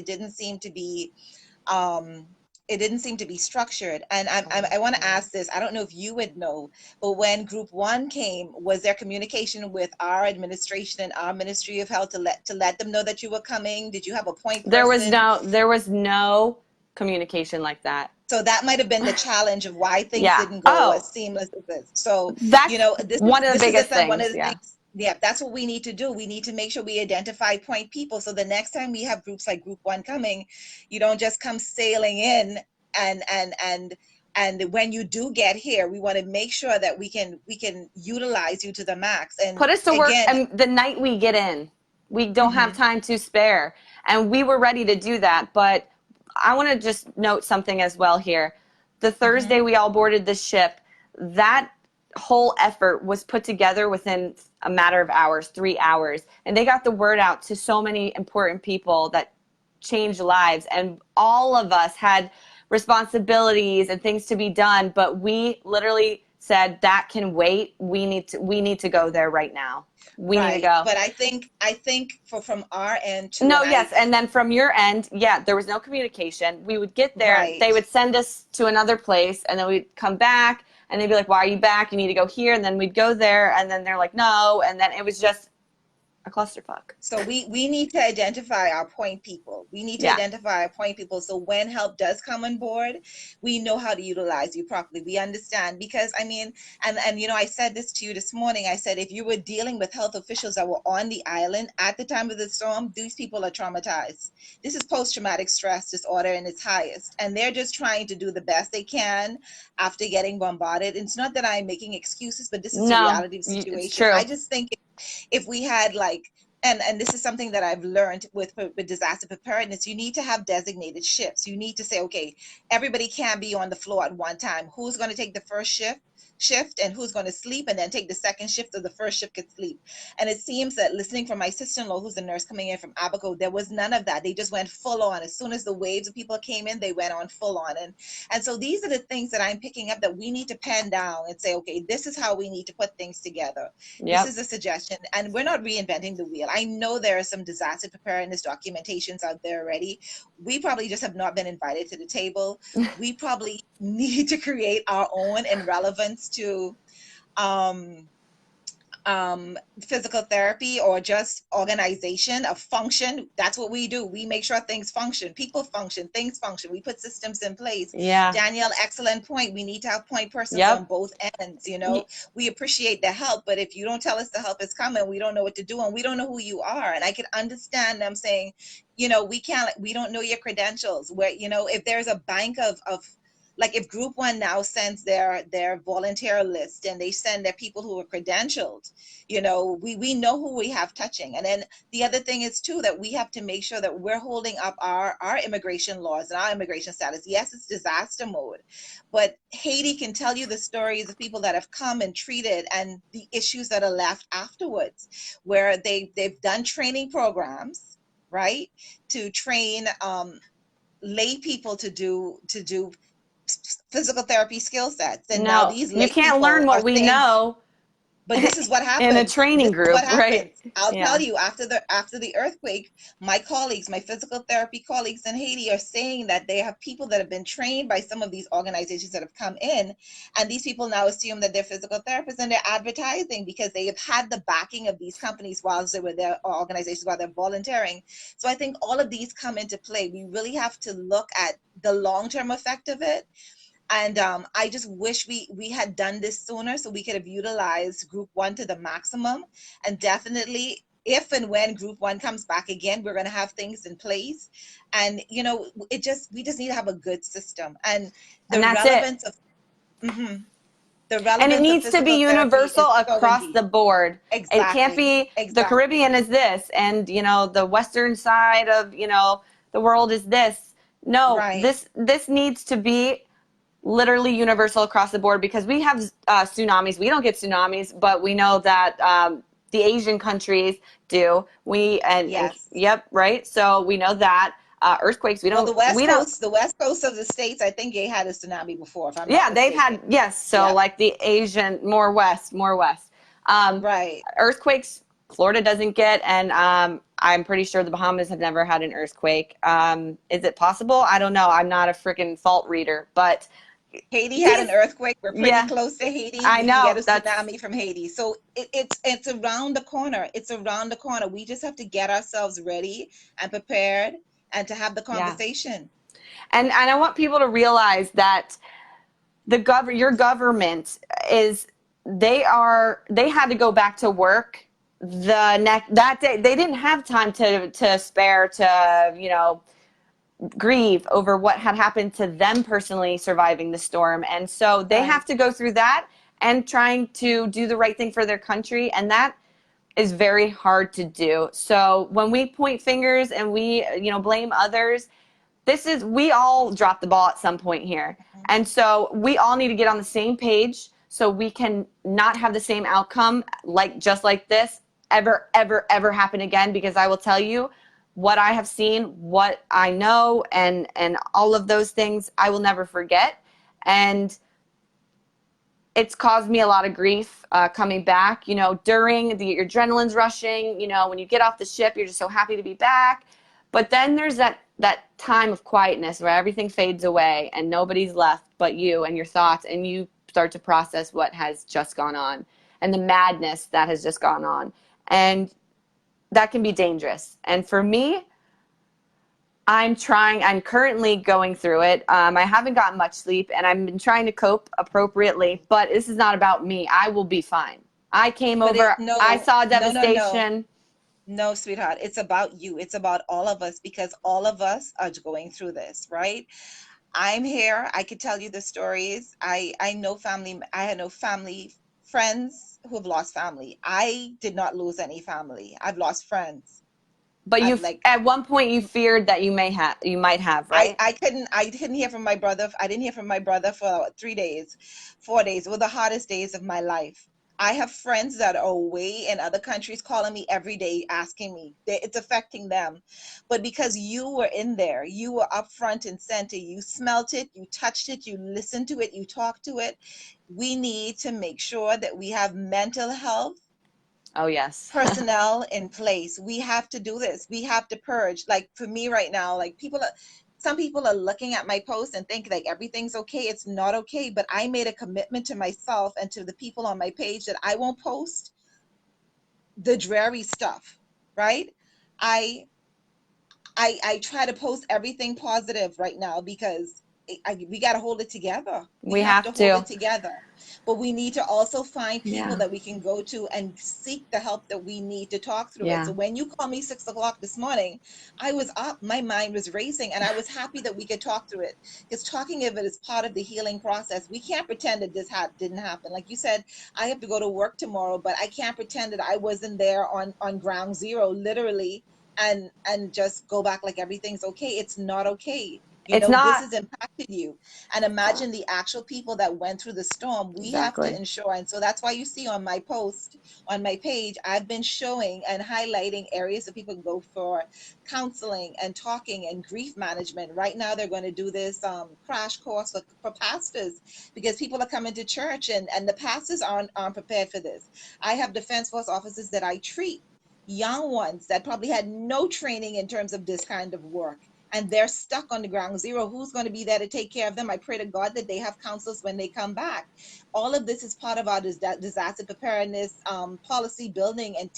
Speaker 1: Um, it didn't seem to be structured. And I want to ask this. I don't know if you would know, but when Group One came, was there communication with our administration and our Ministry of Health to let them know that you were coming? Did you have a point person?
Speaker 2: There was no communication like that.
Speaker 1: So that might have been the challenge of why things
Speaker 2: Yeah.
Speaker 1: didn't go as
Speaker 2: Oh,
Speaker 1: seamless as this. So,
Speaker 2: that's one of the
Speaker 1: this is the
Speaker 2: biggest
Speaker 1: thing, one of
Speaker 2: things.
Speaker 1: the
Speaker 2: Yeah.
Speaker 1: things. Yeah, that's what we need to do. We need to make sure we identify point people. So the next time we have groups like Group One coming, you don't just come sailing in and when you do get here, we want to make sure that we can utilize you to the max. And
Speaker 2: Put us to work.
Speaker 1: again,
Speaker 2: And the night we get in, we don't have
Speaker 1: mhm,
Speaker 2: time to spare. And we were ready to do that. But I want to just note something as well here. The Thursday
Speaker 1: mhm.
Speaker 2: we all boarded the ship, that whole effort was put together within a matter of hours, 3 hours. And they got the word out to so many important people that changed lives. And all of us had responsibilities and things to be done, but we literally said that can wait. We need to go there right now. We need to
Speaker 1: Right.
Speaker 2: go.
Speaker 1: But I think from our end too,
Speaker 2: No,
Speaker 1: and
Speaker 2: yes. And then from your end, yeah, there was no communication. We would get there,
Speaker 1: right.
Speaker 2: they would send us to another place, and then we'd come back, and they'd be like, why are you back? You need to go here. And then we'd go there, and then they're like, no. And then it was just a clusterfuck.
Speaker 1: So we need to identify our point people. We need to
Speaker 2: Yeah.
Speaker 1: identify our point people. So when help does come on board, we know how to utilize you properly. We understand because I mean, and I said this to you this morning. I said if you were dealing with health officials that were on the island at the time of the storm, these people are traumatized. This is post-traumatic stress disorder in its highest, and they're just trying to do the best they can after getting bombarded. It's not that I'm making excuses, but this is the
Speaker 2: No,
Speaker 1: reality of the
Speaker 2: it's
Speaker 1: situation. I
Speaker 2: true.
Speaker 1: just think if we had like and this is something that I've learned with disaster preparedness, you need to have designated shifts. You need to say, okay, everybody can't be on the floor at one time. Who's going to take the first shift and who's going to sleep and then take the second shift so the first shift could sleep. And it seems that listening from my sister-in-law, who's a nurse coming in from Abaco, there was none of that. They just went full on. As soon as the waves of people came in, they went on full on. And so these are the things that I'm picking up that we need to pen down and say, okay, this is how we need to put things together. This
Speaker 2: Yep.
Speaker 1: is a suggestion, and we're not reinventing the wheel. I know there are some disaster preparedness documentations out there already. We probably just have not been invited to the table. We probably need to create our own in relevance to um, physical therapy or just organization of function. That's what we do. We make sure things function, people function, things function. We put systems in place.
Speaker 2: Yeah.
Speaker 1: Danielle, excellent point. We need to have point persons on
Speaker 2: Yep.
Speaker 1: both ends. We appreciate the help, but if you don't tell us the help is coming, we don't know what to do, and we don't know who you are. And I can understand them saying, we don't know your credentials. Where, if there's a bank of like, if group one now sends their volunteer list and they send their people who are credentialed, we know who we have touching. And then the other thing is too, that we have to make sure that we're holding up our immigration laws and our immigration status. Yes, it's disaster mode, but Haiti can tell you the stories of people that have come and treated, and the issues that are left afterwards, where they've done training programs, right, to train lay people to do physical therapy skill sets. And now
Speaker 2: No,
Speaker 1: these
Speaker 2: you
Speaker 1: lay
Speaker 2: can't learn
Speaker 1: people are
Speaker 2: what we
Speaker 1: saying,
Speaker 2: know
Speaker 1: but this is what
Speaker 2: in a
Speaker 1: happens. This
Speaker 2: training
Speaker 1: is what
Speaker 2: group, right?
Speaker 1: happens. I'll
Speaker 2: Yeah.
Speaker 1: tell you, after the earthquake, my colleagues, my physical therapy colleagues in Haiti are saying that they have people that have been trained by some of these organizations that have come in, and these people now assume that they're physical therapists, and they're advertising because they have had the backing of these companies while they were their organizations, while they're volunteering. So I think all of these come into play. We really have to look at the long-term effect of it. And I just wish we had done this sooner, so we could have utilized group one to the maximum. And definitely, if and when group one comes back again, we're going to have things in place. And we just need to have a good system. And
Speaker 2: And
Speaker 1: the
Speaker 2: that's it.
Speaker 1: relevance of mhm, the
Speaker 2: And it
Speaker 1: relevance of
Speaker 2: needs to be
Speaker 1: physical therapy
Speaker 2: universal
Speaker 1: is so
Speaker 2: across the
Speaker 1: indeed.
Speaker 2: board. It can't
Speaker 1: Exactly.
Speaker 2: be the
Speaker 1: Exactly.
Speaker 2: Caribbean is this and the western side of, the world is this. No,
Speaker 1: Right.
Speaker 2: this needs to be literally universal across the board, because we have tsunamis. We don't get tsunamis, but we know that the Asian countries do. And
Speaker 1: Yes.
Speaker 2: yep, right. So we know that earthquakes.
Speaker 1: Well,
Speaker 2: We don't.
Speaker 1: The west coast of the states, I think they had a tsunami before, if I'm not
Speaker 2: Yeah, they've
Speaker 1: mistaken.
Speaker 2: had, yes. So
Speaker 1: Yep.
Speaker 2: like the Asian, more west.
Speaker 1: Right.
Speaker 2: Earthquakes, Florida doesn't get, and I'm pretty sure the Bahamas have never had an earthquake. Is it possible? I don't know. I'm not a freaking fault reader, but
Speaker 1: Haiti had an
Speaker 2: these,
Speaker 1: earthquake. We're pretty
Speaker 2: yeah,
Speaker 1: close to Haiti.
Speaker 2: I
Speaker 1: We can get a
Speaker 2: know. That's
Speaker 1: tsunami from Haiti. So it's around the corner. It's around the corner. We just have to get ourselves ready and prepared and to have the
Speaker 2: yeah.
Speaker 1: conversation.
Speaker 2: And I want people to realize that your government is they had to go back to work that day. They didn't have time to spare to grieve over what had happened to them personally surviving the storm, and so they
Speaker 1: Right.
Speaker 2: have to go through that and trying to do the right thing for their country, and that is very hard to do. So when we point fingers and we blame others, we all dropped the ball at some point here. And so we all need to get on the same page so we can not have the same outcome, just like this, ever happen again. Because I will tell you, what I have seen, what I know, and all of those things, I will never forget. And it's caused me a lot of grief coming back. During your adrenaline's rushing. When you get off the ship, you're just so happy to be back. But then there's that time of quietness where everything fades away and nobody's left but you and your thoughts, and you start to process what has just gone on and the madness that has just gone on. And that can be dangerous. And for me, I'm currently going through it. I haven't gotten much sleep, and I've been trying to cope appropriately, but this is not about me. I will be fine. I came
Speaker 1: But
Speaker 2: over, I
Speaker 1: no,
Speaker 2: saw
Speaker 1: no, no, no.
Speaker 2: devastation.
Speaker 1: No, sweetheart. It's about you. It's about all of us, because all of us are going through this, right? I'm here. I could tell you the stories. I know family. I had no family, friends who have lost family. I did not lose any family. I've lost friends.
Speaker 2: But
Speaker 1: I've like
Speaker 2: at one point you feared that you might have, right?
Speaker 1: I couldn't hear from my brother. I didn't hear from my brother for 3 days, 4 days. It were the hardest days of my life. I have friends that are away in other countries calling me every day, asking me. It's affecting them. But because you were in there, you were up front and center, you smelt it, you touched it, you listened to it, you talked to it. We need to make sure that we have mental health
Speaker 2: Oh, yes.
Speaker 1: personnel in place. We have to do this. We have to purge. Like for me right now, like some people are looking at my post and think like everything's okay. It's not okay. But I made a commitment to myself and to the people on my page that I won't post the dreary stuff, right? I I try to post everything positive right now because we got to hold it together. We
Speaker 2: We
Speaker 1: have
Speaker 2: have
Speaker 1: to hold
Speaker 2: to.
Speaker 1: it together. But we need to also find people
Speaker 2: Yeah.
Speaker 1: that we can go to and seek the help that we need to talk through it.
Speaker 2: Yeah.
Speaker 1: So when you called me 6 o'clock this morning, I was up, my mind was racing, and I was happy that we could talk through it, because talking of it is part of the healing process. We can't pretend that didn't happen. Like you said, I have to go to work tomorrow, but I can't pretend that I wasn't there on ground zero, literally, and just go back like everything's okay. It's not okay.
Speaker 2: It's
Speaker 1: This
Speaker 2: not.
Speaker 1: has impacted you. And
Speaker 2: It's not.
Speaker 1: imagine the actual people that went through the storm. We have to
Speaker 2: Exactly.
Speaker 1: ensure. And so that's why you see on my post on my page, I've been showing and highlighting areas that people can go for counseling and talking and grief management. Right now, they're going to do this crash course for pastors, because people are coming to church, and the pastors aren't prepared for this. I have defense force officers that I treat, young ones that probably had no training in terms of this kind of work, and they're stuck on the ground zero. Who's going to be there to take care of them? I pray to God that they have counselors when they come back. All of this is part of our disaster preparedness policy building and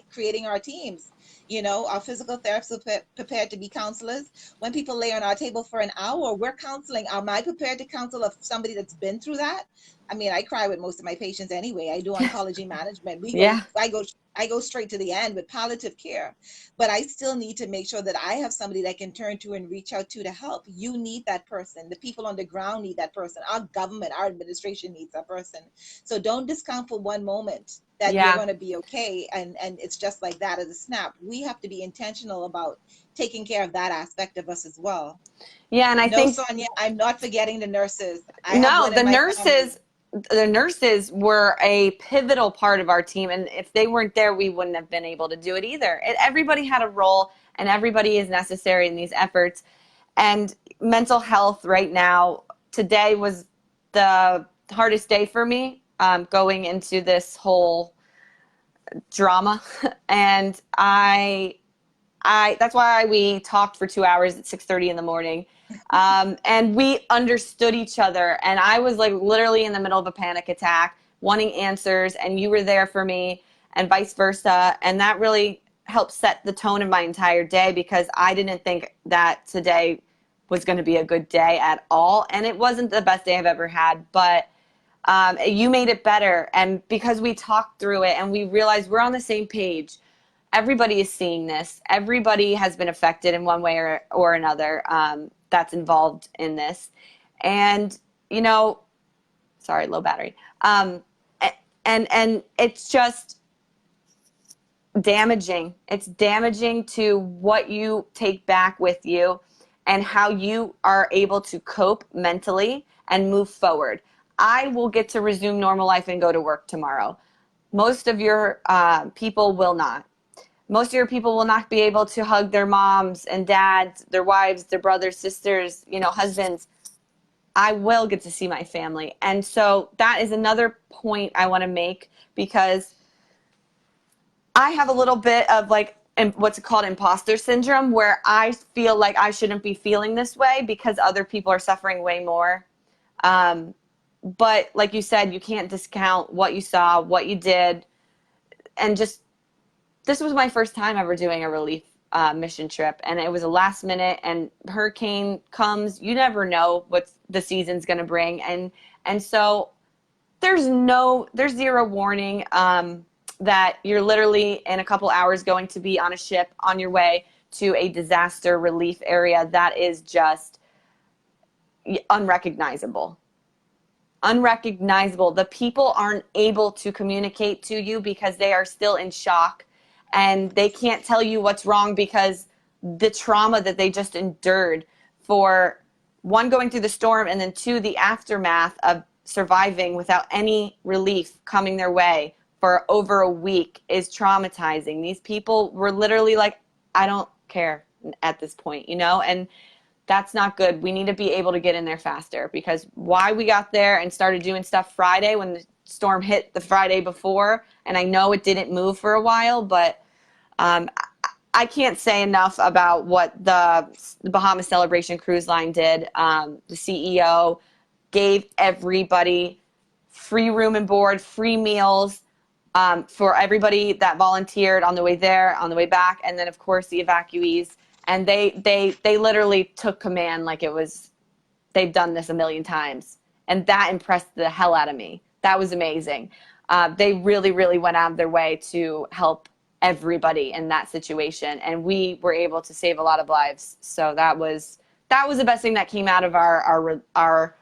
Speaker 1: creating our teams. Our physical therapists are prepared to be counselors. When people lay on our table for an hour, we're counseling. Am I prepared to counsel of somebody that's been through that? I mean, I cry with most of my patients anyway. I do oncology management.
Speaker 2: Yeah.
Speaker 1: I go straight to the end with palliative care, but I still need to make sure that I have somebody that I can turn to and reach out to help. You need that person. The people on the ground need that person. Our government, our administration needs that person. So don't discount for one moment that you're
Speaker 2: Yeah.
Speaker 1: going to be okay, and it's just like that as a snap. We have to be intentional about taking care of that aspect of us as well.
Speaker 2: Yeah. And I
Speaker 1: No,
Speaker 2: think,
Speaker 1: Sonia, I'm not forgetting the nurses. I have
Speaker 2: no,
Speaker 1: one in my family.
Speaker 2: the nurses were a pivotal part of our team, and if they weren't there, we wouldn't have been able to do it either. Everybody had a role, and everybody is necessary in these efforts. And mental health right now, today was the hardest day for me, going into this whole drama. And I that's why we talked for 2 hours at 6:30 in the morning. And we understood each other. And I was like literally in the middle of a panic attack, wanting answers, and you were there for me, and vice versa. And that really helped set the tone of my entire day, because I didn't think that today was going to be a good day at all. And it wasn't the best day I've ever had, but you made it better. And because we talked through it and we realized we're on the same page, everybody is seeing this. Everybody has been affected in one way or another, that's involved in this. And, sorry, low battery. And it's just damaging. It's damaging to what you take back with you and how you are able to cope mentally and move forward. I will get to resume normal life and go to work tomorrow. Most of your people will not. Most of your people will not be able to hug their moms and dads, their wives, their brothers, sisters, husbands. I will get to see my family. And so that is another point I want to make, because I have a little bit of like what's called imposter syndrome, where I feel like I shouldn't be feeling this way because other people are suffering way more. Um, but like you said, you can't discount what you saw, what you did, and just this was my first time ever doing a relief mission trip, and it was a last minute. And hurricane comes, you never know what the season's going to bring, and so there's zero warning that you're literally in a couple hours going to be on a ship on your way to a disaster relief area that is just unrecognizable. The people aren't able to communicate to you because they are still in shock, and they can't tell you what's wrong because the trauma that they just endured, for one, going through the storm, and then two, the aftermath of surviving without any relief coming their way for over a week, is traumatizing. These people were literally like, I don't care at this point, and that's not good. We need to be able to get in there faster, because why we got there and started doing stuff Friday when the storm hit the Friday before, and I know it didn't move for a while, but I can't say enough about what the Bahamas Celebration Cruise Line did. The CEO gave everybody free room and board, free meals, for everybody that volunteered on the way there, on the way back, and then of course the evacuees. And they literally took command like it was they've done this a million times, and that impressed the hell out of me. That was amazing. They really, really went out of their way to help everybody in that situation, and we were able to save a lot of lives. So that was the best thing that came out of our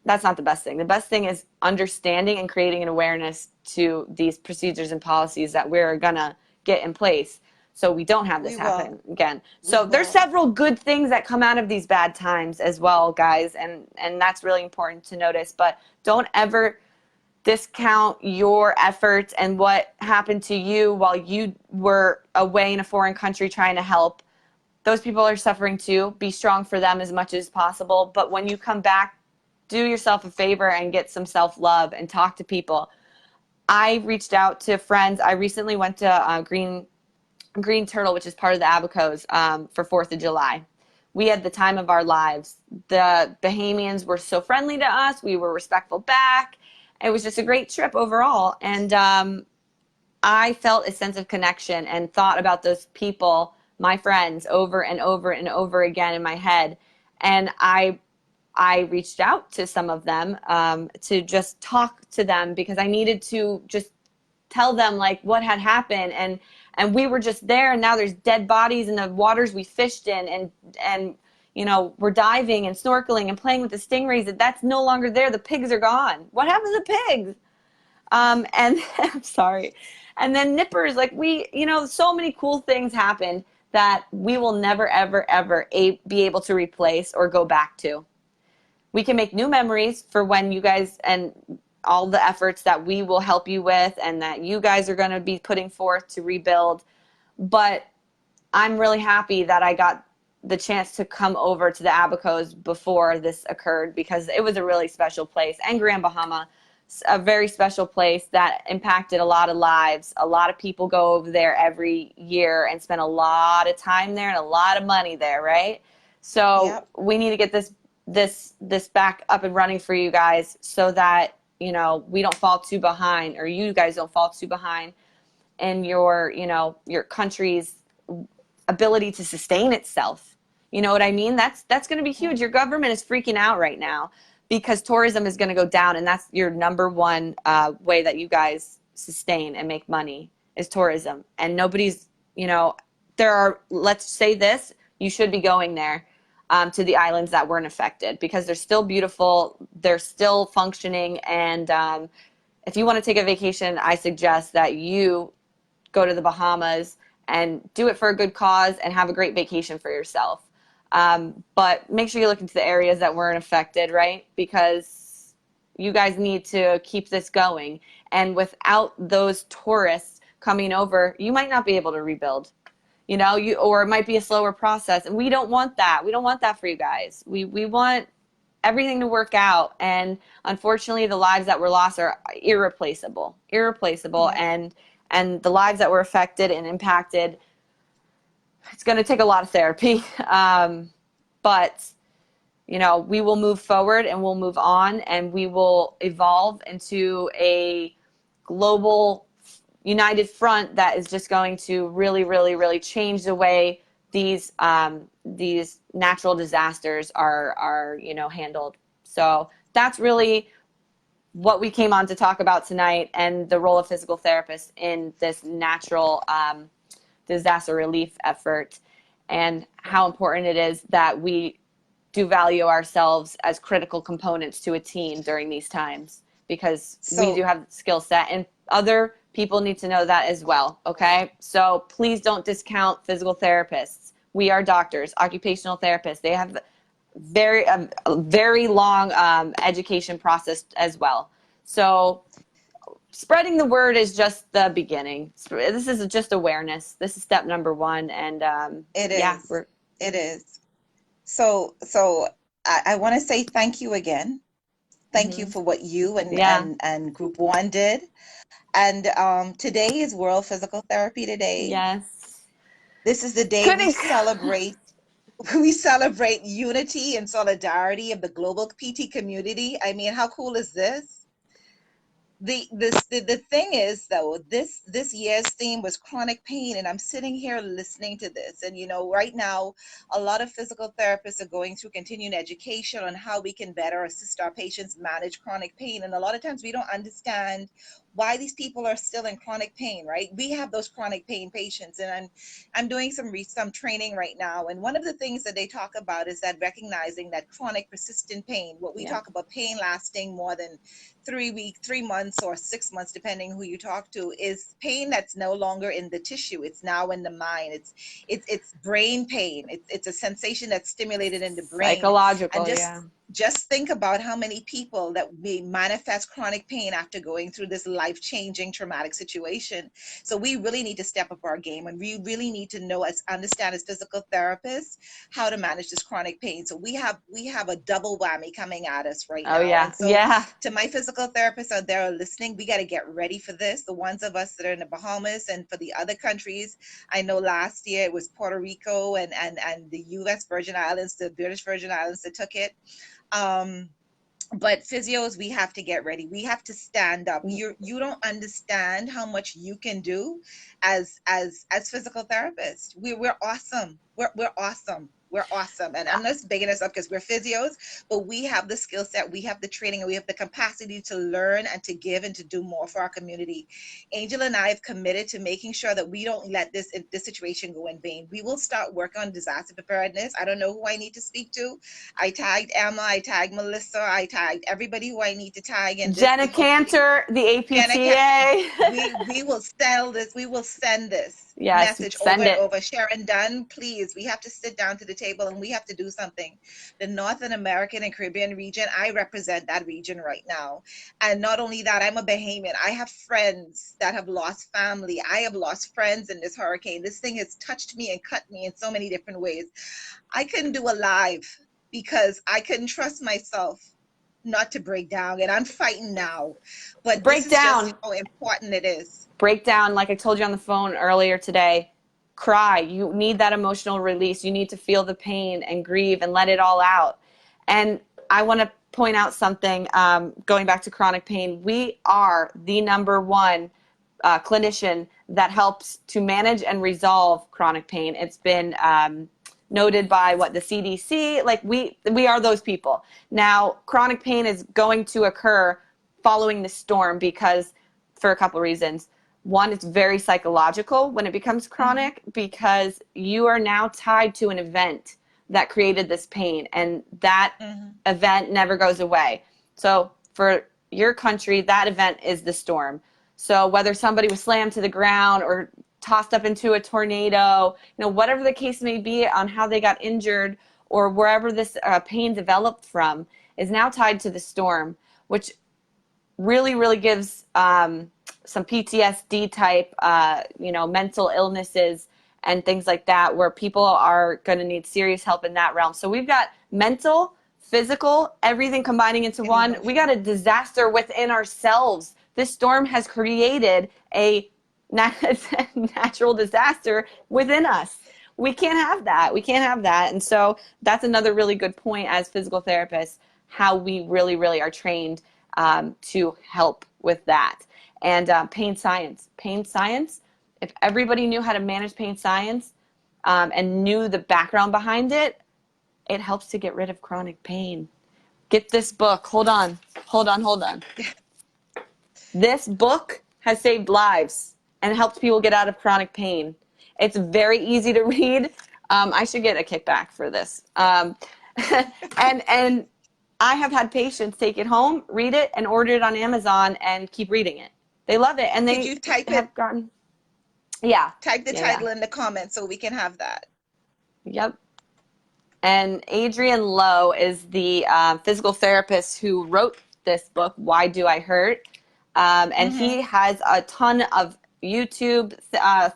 Speaker 2: that's not the best thing. The best thing is understanding and creating an awareness to these procedures and policies that we're gonna get in place so we don't have this happen again. So there's several good things that come out of these bad times as well, guys, and that's really important to notice. But don't ever discount your efforts and what happened to you while you were away in a foreign country trying to help. Those people are suffering too. Be strong for them as much as possible. But when you come back, do yourself a favor and get some self-love and talk to people. I reached out to friends. I recently went to Green Turtle, which is part of the Abacos, for 4th of July. We had the time of our lives. The Bahamians were so friendly to us. We were respectful back. It was just a great trip overall. And I felt a sense of connection and thought about those people, my friends, over and over and over again in my head. And I reached out to some of them to just talk to them because I needed to just tell them like what had happened. And we were just there, and now there's dead bodies in the waters we fished in, and you know, we're diving and snorkeling and playing with the stingrays. That's no longer there. The pigs are gone. What happened to the pigs? And I'm sorry. And then nippers, like so many cool things happened that we will never, ever, ever be able to replace or go back to. We can make new memories for when you guys and all the efforts that we will help you with and that you guys are going to be putting forth to rebuild. But I'm really happy that I got the chance to come over to the Abacos before this occurred because it was a really special place. And Grand Bahama, a very special place that impacted a lot of lives. A lot of people go over there every year and spend a lot of time there and a lot of money there, right? So we need to get this back up and running for you guys so that, you know, we don't fall too behind, or you guys don't fall too behind in your country's ability to sustain itself. You know what I mean? That's going to be huge. Your government is freaking out right now because tourism is going to go down, and that's your number one way that you guys sustain and make money is tourism. And nobody's, let's say this, you should be going there to the islands that weren't affected because they're still beautiful, they're still functioning, and if you want to take a vacation, I suggest that you go to the Bahamas and do it for a good cause and have a great vacation for yourself. But make sure you look into the areas that weren't affected, right? Because you guys need to keep this going. And without those tourists coming over, you might not be able to rebuild, or it might be a slower process. And we don't want that. We don't want that for you guys. We want everything to work out. And unfortunately, the lives that were lost are irreplaceable. Mm-hmm. And the lives that were affected and impacted, it's going to take a lot of therapy. But, we will move forward and we'll move on and we will evolve into a global united front that is just going to really, really, really change the way these natural disasters are handled. So that's really what we came on to talk about tonight, and the role of physical therapists in this natural disaster relief effort, and how important it is that we do value ourselves as critical components to a team during these times, because we do have the skill set, and other people need to know that as well. Okay, so please don't discount physical therapists. We are doctors, occupational therapists. They have a very long education process as well. So spreading the word is just the beginning. This is just awareness. This is step number one. And
Speaker 1: it is. So I want to say thank you again. Thank you for what you and Group One did. And today is World Physical Therapy Day.
Speaker 2: Yes.
Speaker 1: This is the day we celebrate unity and solidarity of the global PT community. I mean, how cool is this? The thing is though, this year's theme was chronic pain, and I'm sitting here listening to this, and right now a lot of physical therapists are going through continuing education on how we can better assist our patients manage chronic pain, and a lot of times we don't understand why these people are still in chronic pain, right? We have those chronic pain patients, and I'm doing some training right now, and one of the things that they talk about is that recognizing that chronic persistent pain, what we
Speaker 2: Yeah.
Speaker 1: talk about, pain lasting more than 3 weeks, 3 months, or 6 months, depending who you talk to, is pain that's no longer in the tissue. It's now in the mind. It's brain pain. It's a sensation that's stimulated in the brain. And
Speaker 2: Psychological,
Speaker 1: just
Speaker 2: yeah.
Speaker 1: just think about how many people that may manifest chronic pain after going through this life-changing traumatic situation. So we really need to step up our game, and we really need to understand as physical therapists how to manage this chronic pain. So we have a double whammy coming at us right
Speaker 2: Oh
Speaker 1: now.
Speaker 2: yeah.
Speaker 1: And so
Speaker 2: Yeah.
Speaker 1: to my physical therapists out there listening, we got to get ready for this. The ones of us that are in the Bahamas, and for the other countries, I know last year it was Puerto Rico and the U.S. Virgin Islands, the British Virgin Islands that took it. Um, but physios, we have to get ready. We have to stand up. You don't understand how much you can do as physical therapists. We're awesome. We're awesome. We're awesome. And I'm not bigging us up because we're physios, but we have the skill set, we have the training, and we have the capacity to learn and to give and to do more for our community. Angel and I have committed to making sure that we don't let this situation go in vain. We will start work on disaster preparedness. I don't know who I need to speak to. I tagged Emma, I tagged Melissa, I tagged everybody who I need to tag in this,
Speaker 2: Jenna
Speaker 1: and hopefully
Speaker 2: Cantor, the
Speaker 1: Jenna can.
Speaker 2: APTA.
Speaker 1: We will sell this. We will send this
Speaker 2: Yes,
Speaker 1: message over
Speaker 2: send
Speaker 1: and
Speaker 2: it.
Speaker 1: over. Sharon Dunn, please. We have to sit down to the table and we have to do something. The Northern American and Caribbean region, I represent that region right now. And not only that, I'm a Bahamian. I have friends that have lost family. I have lost friends in this hurricane. This thing has touched me and cut me in so many different ways. I couldn't do a live because I couldn't trust myself not to break down, and I'm fighting now. But this
Speaker 2: Break
Speaker 1: is just
Speaker 2: down.
Speaker 1: how important it is.
Speaker 2: Break down, like I told you on the phone earlier today. Cry. You need that emotional release. You need to feel the pain and grieve and let it all out. And I want to point out something, going back to chronic pain. We are the number one clinician that helps to manage and resolve chronic pain. It's been noted by the CDC. Like we are those people. Now, chronic pain is going to occur following the storm because for a couple of reasons. One, it's very psychological when it becomes chronic because you are now tied to an event that created this pain, and that event never goes away. So for your country, that event is the storm. So whether somebody was slammed to the ground or tossed up into a tornado, whatever the case may be on how they got injured or wherever this pain developed from is now tied to the storm, which really, really gives some PTSD type, mental illnesses and things like that, where people are going to need serious help in that realm. So we've got mental, physical, everything combining into one. We got a disaster within ourselves. This storm has created a natural disaster within us. We can't have that. We can't have that. And so that's another really good point as physical therapists, how we really, really are trained to help with that. And pain science. Pain science, if everybody knew how to manage pain science and knew the background behind it, it helps to get rid of chronic pain. Get this book. Hold on. This book has saved lives and helped people get out of chronic pain. It's very easy to read. I should get a kickback for this. And I have had patients take it home, read it, and order it on Amazon and keep reading it. They love it, and
Speaker 1: Could
Speaker 2: they
Speaker 1: you type
Speaker 2: have gotten, yeah.
Speaker 1: type the
Speaker 2: Yeah,
Speaker 1: title
Speaker 2: yeah.
Speaker 1: in the comments so we can have that?
Speaker 2: Yep. And Adrian Lowe is the physical therapist who wrote this book, Why Do I Hurt? And he has a ton of YouTube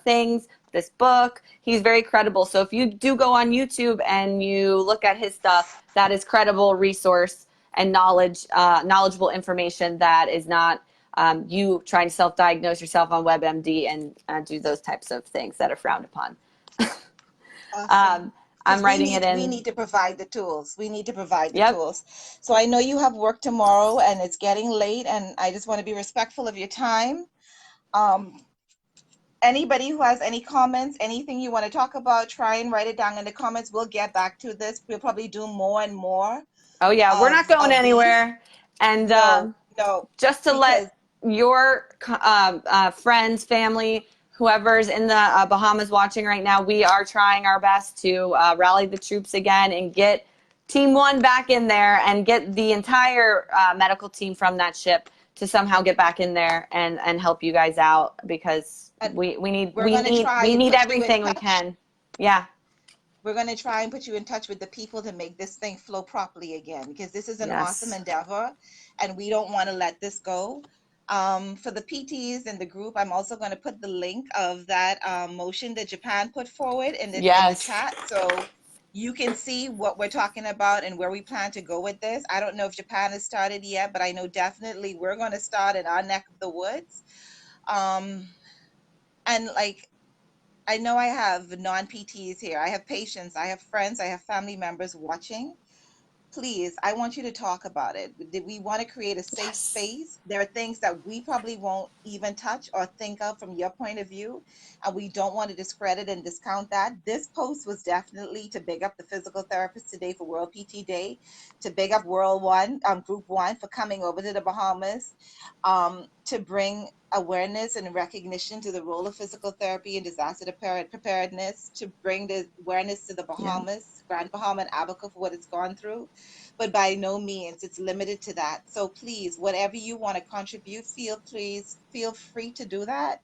Speaker 2: things, this book. He's very credible. So if you do go on YouTube and you look at his stuff, that is credible resource and knowledgeable information that is not you trying to self-diagnose yourself on WebMD and do those types of things that are frowned upon.
Speaker 1: Awesome.
Speaker 2: I'm
Speaker 1: Because we
Speaker 2: writing it
Speaker 1: need we
Speaker 2: in.
Speaker 1: need to provide the tools. We need to provide the
Speaker 2: Yep.
Speaker 1: tools. So I know you have work tomorrow and it's getting late, and I just want to be respectful of your time. Um, Anybody who has any comments, anything you want to talk about, try and write it down in the comments. We'll get back to this. We'll probably do more and more
Speaker 2: Oh yeah, we're not going
Speaker 1: of these.
Speaker 2: anywhere. And
Speaker 1: No, no,
Speaker 2: just to
Speaker 1: because
Speaker 2: let your friends, family, whoever's in the Bahamas watching right now, we are trying our best to rally the troops again and get Team One back in there and get the entire medical team from that ship to somehow get back in there and help you guys out, because we need
Speaker 1: we're going to try
Speaker 2: we
Speaker 1: and
Speaker 2: need
Speaker 1: put you in
Speaker 2: everything we
Speaker 1: touch.
Speaker 2: can. Yeah.
Speaker 1: We're going to try and put you in touch with the people to make this thing flow properly again, because this is an awesome
Speaker 2: Yes.
Speaker 1: endeavor and we don't want to let this go. For the PTs in the group, I'm also going to put the link of that motion that Japan put forward in the
Speaker 2: Yes.
Speaker 1: chat, so you can see what we're talking about and where we plan to go with this. I don't know if Japan has started yet, but I know definitely we're going to start in our neck of the woods. Um, and like, I know I have non-PTs here. I have patients, I have friends, I have family members watching. Please, I want you to talk about it. We want to create a safe
Speaker 2: Yes.
Speaker 1: space. There are things that we probably won't even touch or think of from your point of view, and we don't want to discredit and discount that. This post was definitely to big up the physical therapist today for World PT Day, to big up World One, Group One for coming over to the Bahamas, to bring awareness and recognition to the role of physical therapy and disaster preparedness, to bring the awareness to the
Speaker 2: Yeah.
Speaker 1: Bahamas, Grand Bahama and Abaca, for what it's gone through. But by no means it's limited to that. So please, whatever you want to contribute, feel free to do that.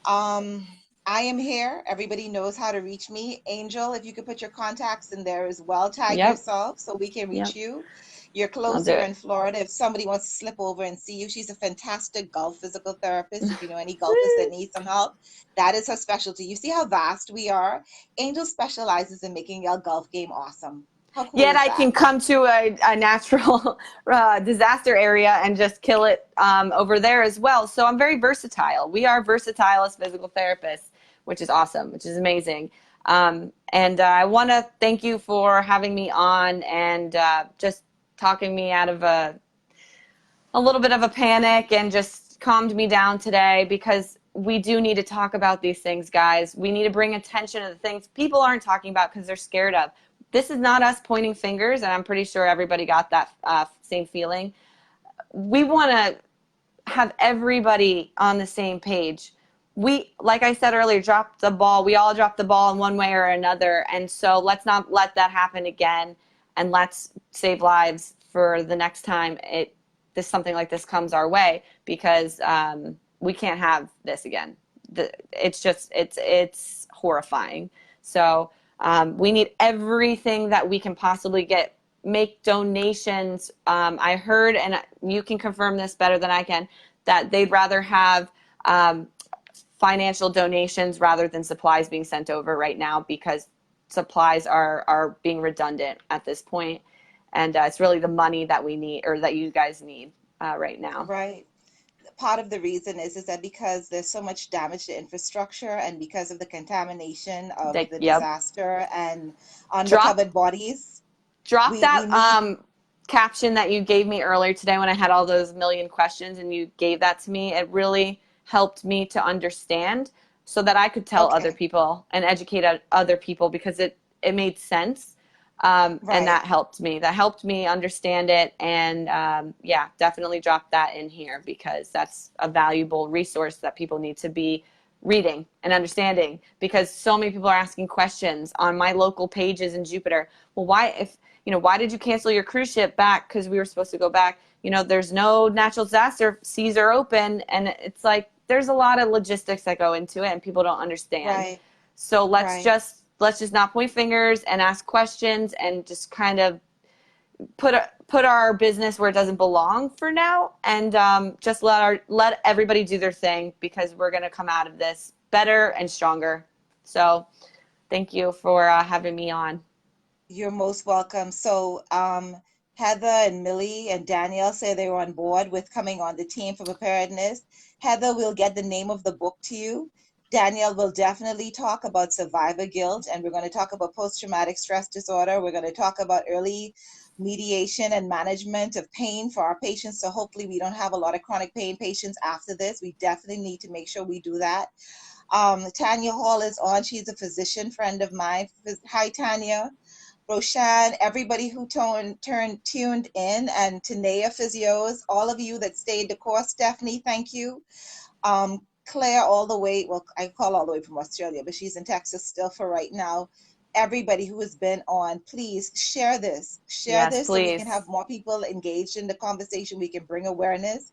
Speaker 1: Um, I am here. Everybody knows how to reach me. Angel, if you could put your contacts in there as well, tag
Speaker 2: Yep.
Speaker 1: yourself so we can reach
Speaker 2: Yep.
Speaker 1: you. You're
Speaker 2: I'll
Speaker 1: close,
Speaker 2: do
Speaker 1: you're
Speaker 2: it.
Speaker 1: in Florida. If somebody wants to slip over and see you, she's a fantastic golf physical therapist. If you know any golfers that need some help, that is her specialty. You see how vast we are? Angel specializes in making your golf game awesome. How cool
Speaker 2: Yet
Speaker 1: is
Speaker 2: I
Speaker 1: that?
Speaker 2: can come to a natural disaster area and just kill it over there as well. So I'm very versatile. We are versatile as physical therapists, which is awesome, which is amazing. And I want to thank you for having me on and just talking me out of a little bit of a panic and just calmed me down today, because we do need to talk about these things, guys. We need to bring attention to the things people aren't talking about because they're scared of. This is not us pointing fingers, and I'm pretty sure everybody got that same feeling. We want to have everybody on the same page. We, like I said earlier, dropped the ball. We all dropped the ball in one way or another. And so let's not let that happen again. And let's save lives for the next time something like this comes our way, because we can't have this again. It's horrifying. So we need everything that we can possibly get. Make donations. I heard, and you can confirm this better than I can, that they'd rather have financial donations rather than supplies being sent over right now, because supplies are being redundant at this point, and it's really the money that we need, or that you guys need right now.
Speaker 1: Right. Part of the reason is that because there's so much damage to infrastructure and because of the contamination of the
Speaker 2: Yep.
Speaker 1: disaster and
Speaker 2: Drop
Speaker 1: unrecovered bodies,
Speaker 2: drop
Speaker 1: we
Speaker 2: that
Speaker 1: need.
Speaker 2: caption that you gave me earlier today when I had all those million questions and you gave that to me. It really helped me to understand, so that I could tell other
Speaker 1: Okay.
Speaker 2: people and educate other people, because it made sense. And
Speaker 1: Right.
Speaker 2: that helped me understand it. And yeah, definitely drop that in here, because that's a valuable resource that people need to be reading and understanding, because so many people are asking questions on my local pages in Jupiter. Well, why did you cancel your cruise ship back? Because we were supposed to go back. There's no natural disaster, seas are open. And it's like, there's a lot of logistics that go into it and people don't understand.
Speaker 1: Right.
Speaker 2: So
Speaker 1: Right.
Speaker 2: let's just not point fingers and ask questions, and just kind of put our business where it doesn't belong for now, and just let everybody do their thing, because we're going to come out of this better and stronger. So thank you for having me on.
Speaker 1: You're most welcome. So, Heather and Millie and Danielle say they were on board with coming on the team for preparedness. Heather, we'll get the name of the book to you. Danielle will definitely talk about survivor guilt, and we're going to talk about post-traumatic stress disorder. We're going to talk about early mediation and management of pain for our patients. So hopefully we don't have a lot of chronic pain patients after this. We definitely need to make sure we do that. Tanya Hall is on. She's a physician friend of mine. Hi, Tanya. Roshan, everybody who tuned in, and Tanea Physios, all of you that stayed the course. Stephanie, thank you. Claire, all the way, well, I call all the way from Australia, but she's in Texas still for right now. Everybody who has been on, please share this. Share
Speaker 2: Yes,
Speaker 1: this so we can
Speaker 2: please.
Speaker 1: have more people engaged in the conversation. We can bring awareness.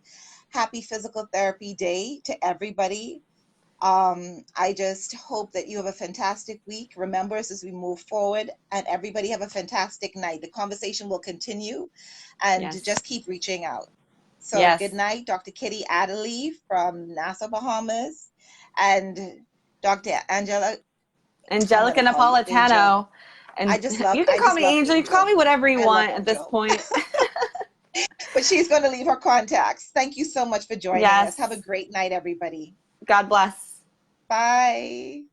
Speaker 1: Happy Physical Therapy Day to everybody. I just hope that you have a fantastic week. Remember us as we move forward, and everybody have a fantastic night. The conversation will continue, and
Speaker 2: Yes.
Speaker 1: just keep reaching out. So good
Speaker 2: Yes.
Speaker 1: night, Dr. Kitty Adderley from Nassau, Bahamas, and Dr. Angela. I'm
Speaker 2: Angelica
Speaker 1: gonna call you Angel.
Speaker 2: Napolitano. And you can
Speaker 1: I
Speaker 2: call
Speaker 1: just
Speaker 2: me
Speaker 1: love
Speaker 2: Angel. You can call
Speaker 1: Angel.
Speaker 2: me whatever you
Speaker 1: I love
Speaker 2: want at this
Speaker 1: Angel.
Speaker 2: point.
Speaker 1: But she's going to leave her contacts. Thank you so much for joining us. Have a
Speaker 2: Yes.
Speaker 1: great night, everybody.
Speaker 2: God bless.
Speaker 1: Bye.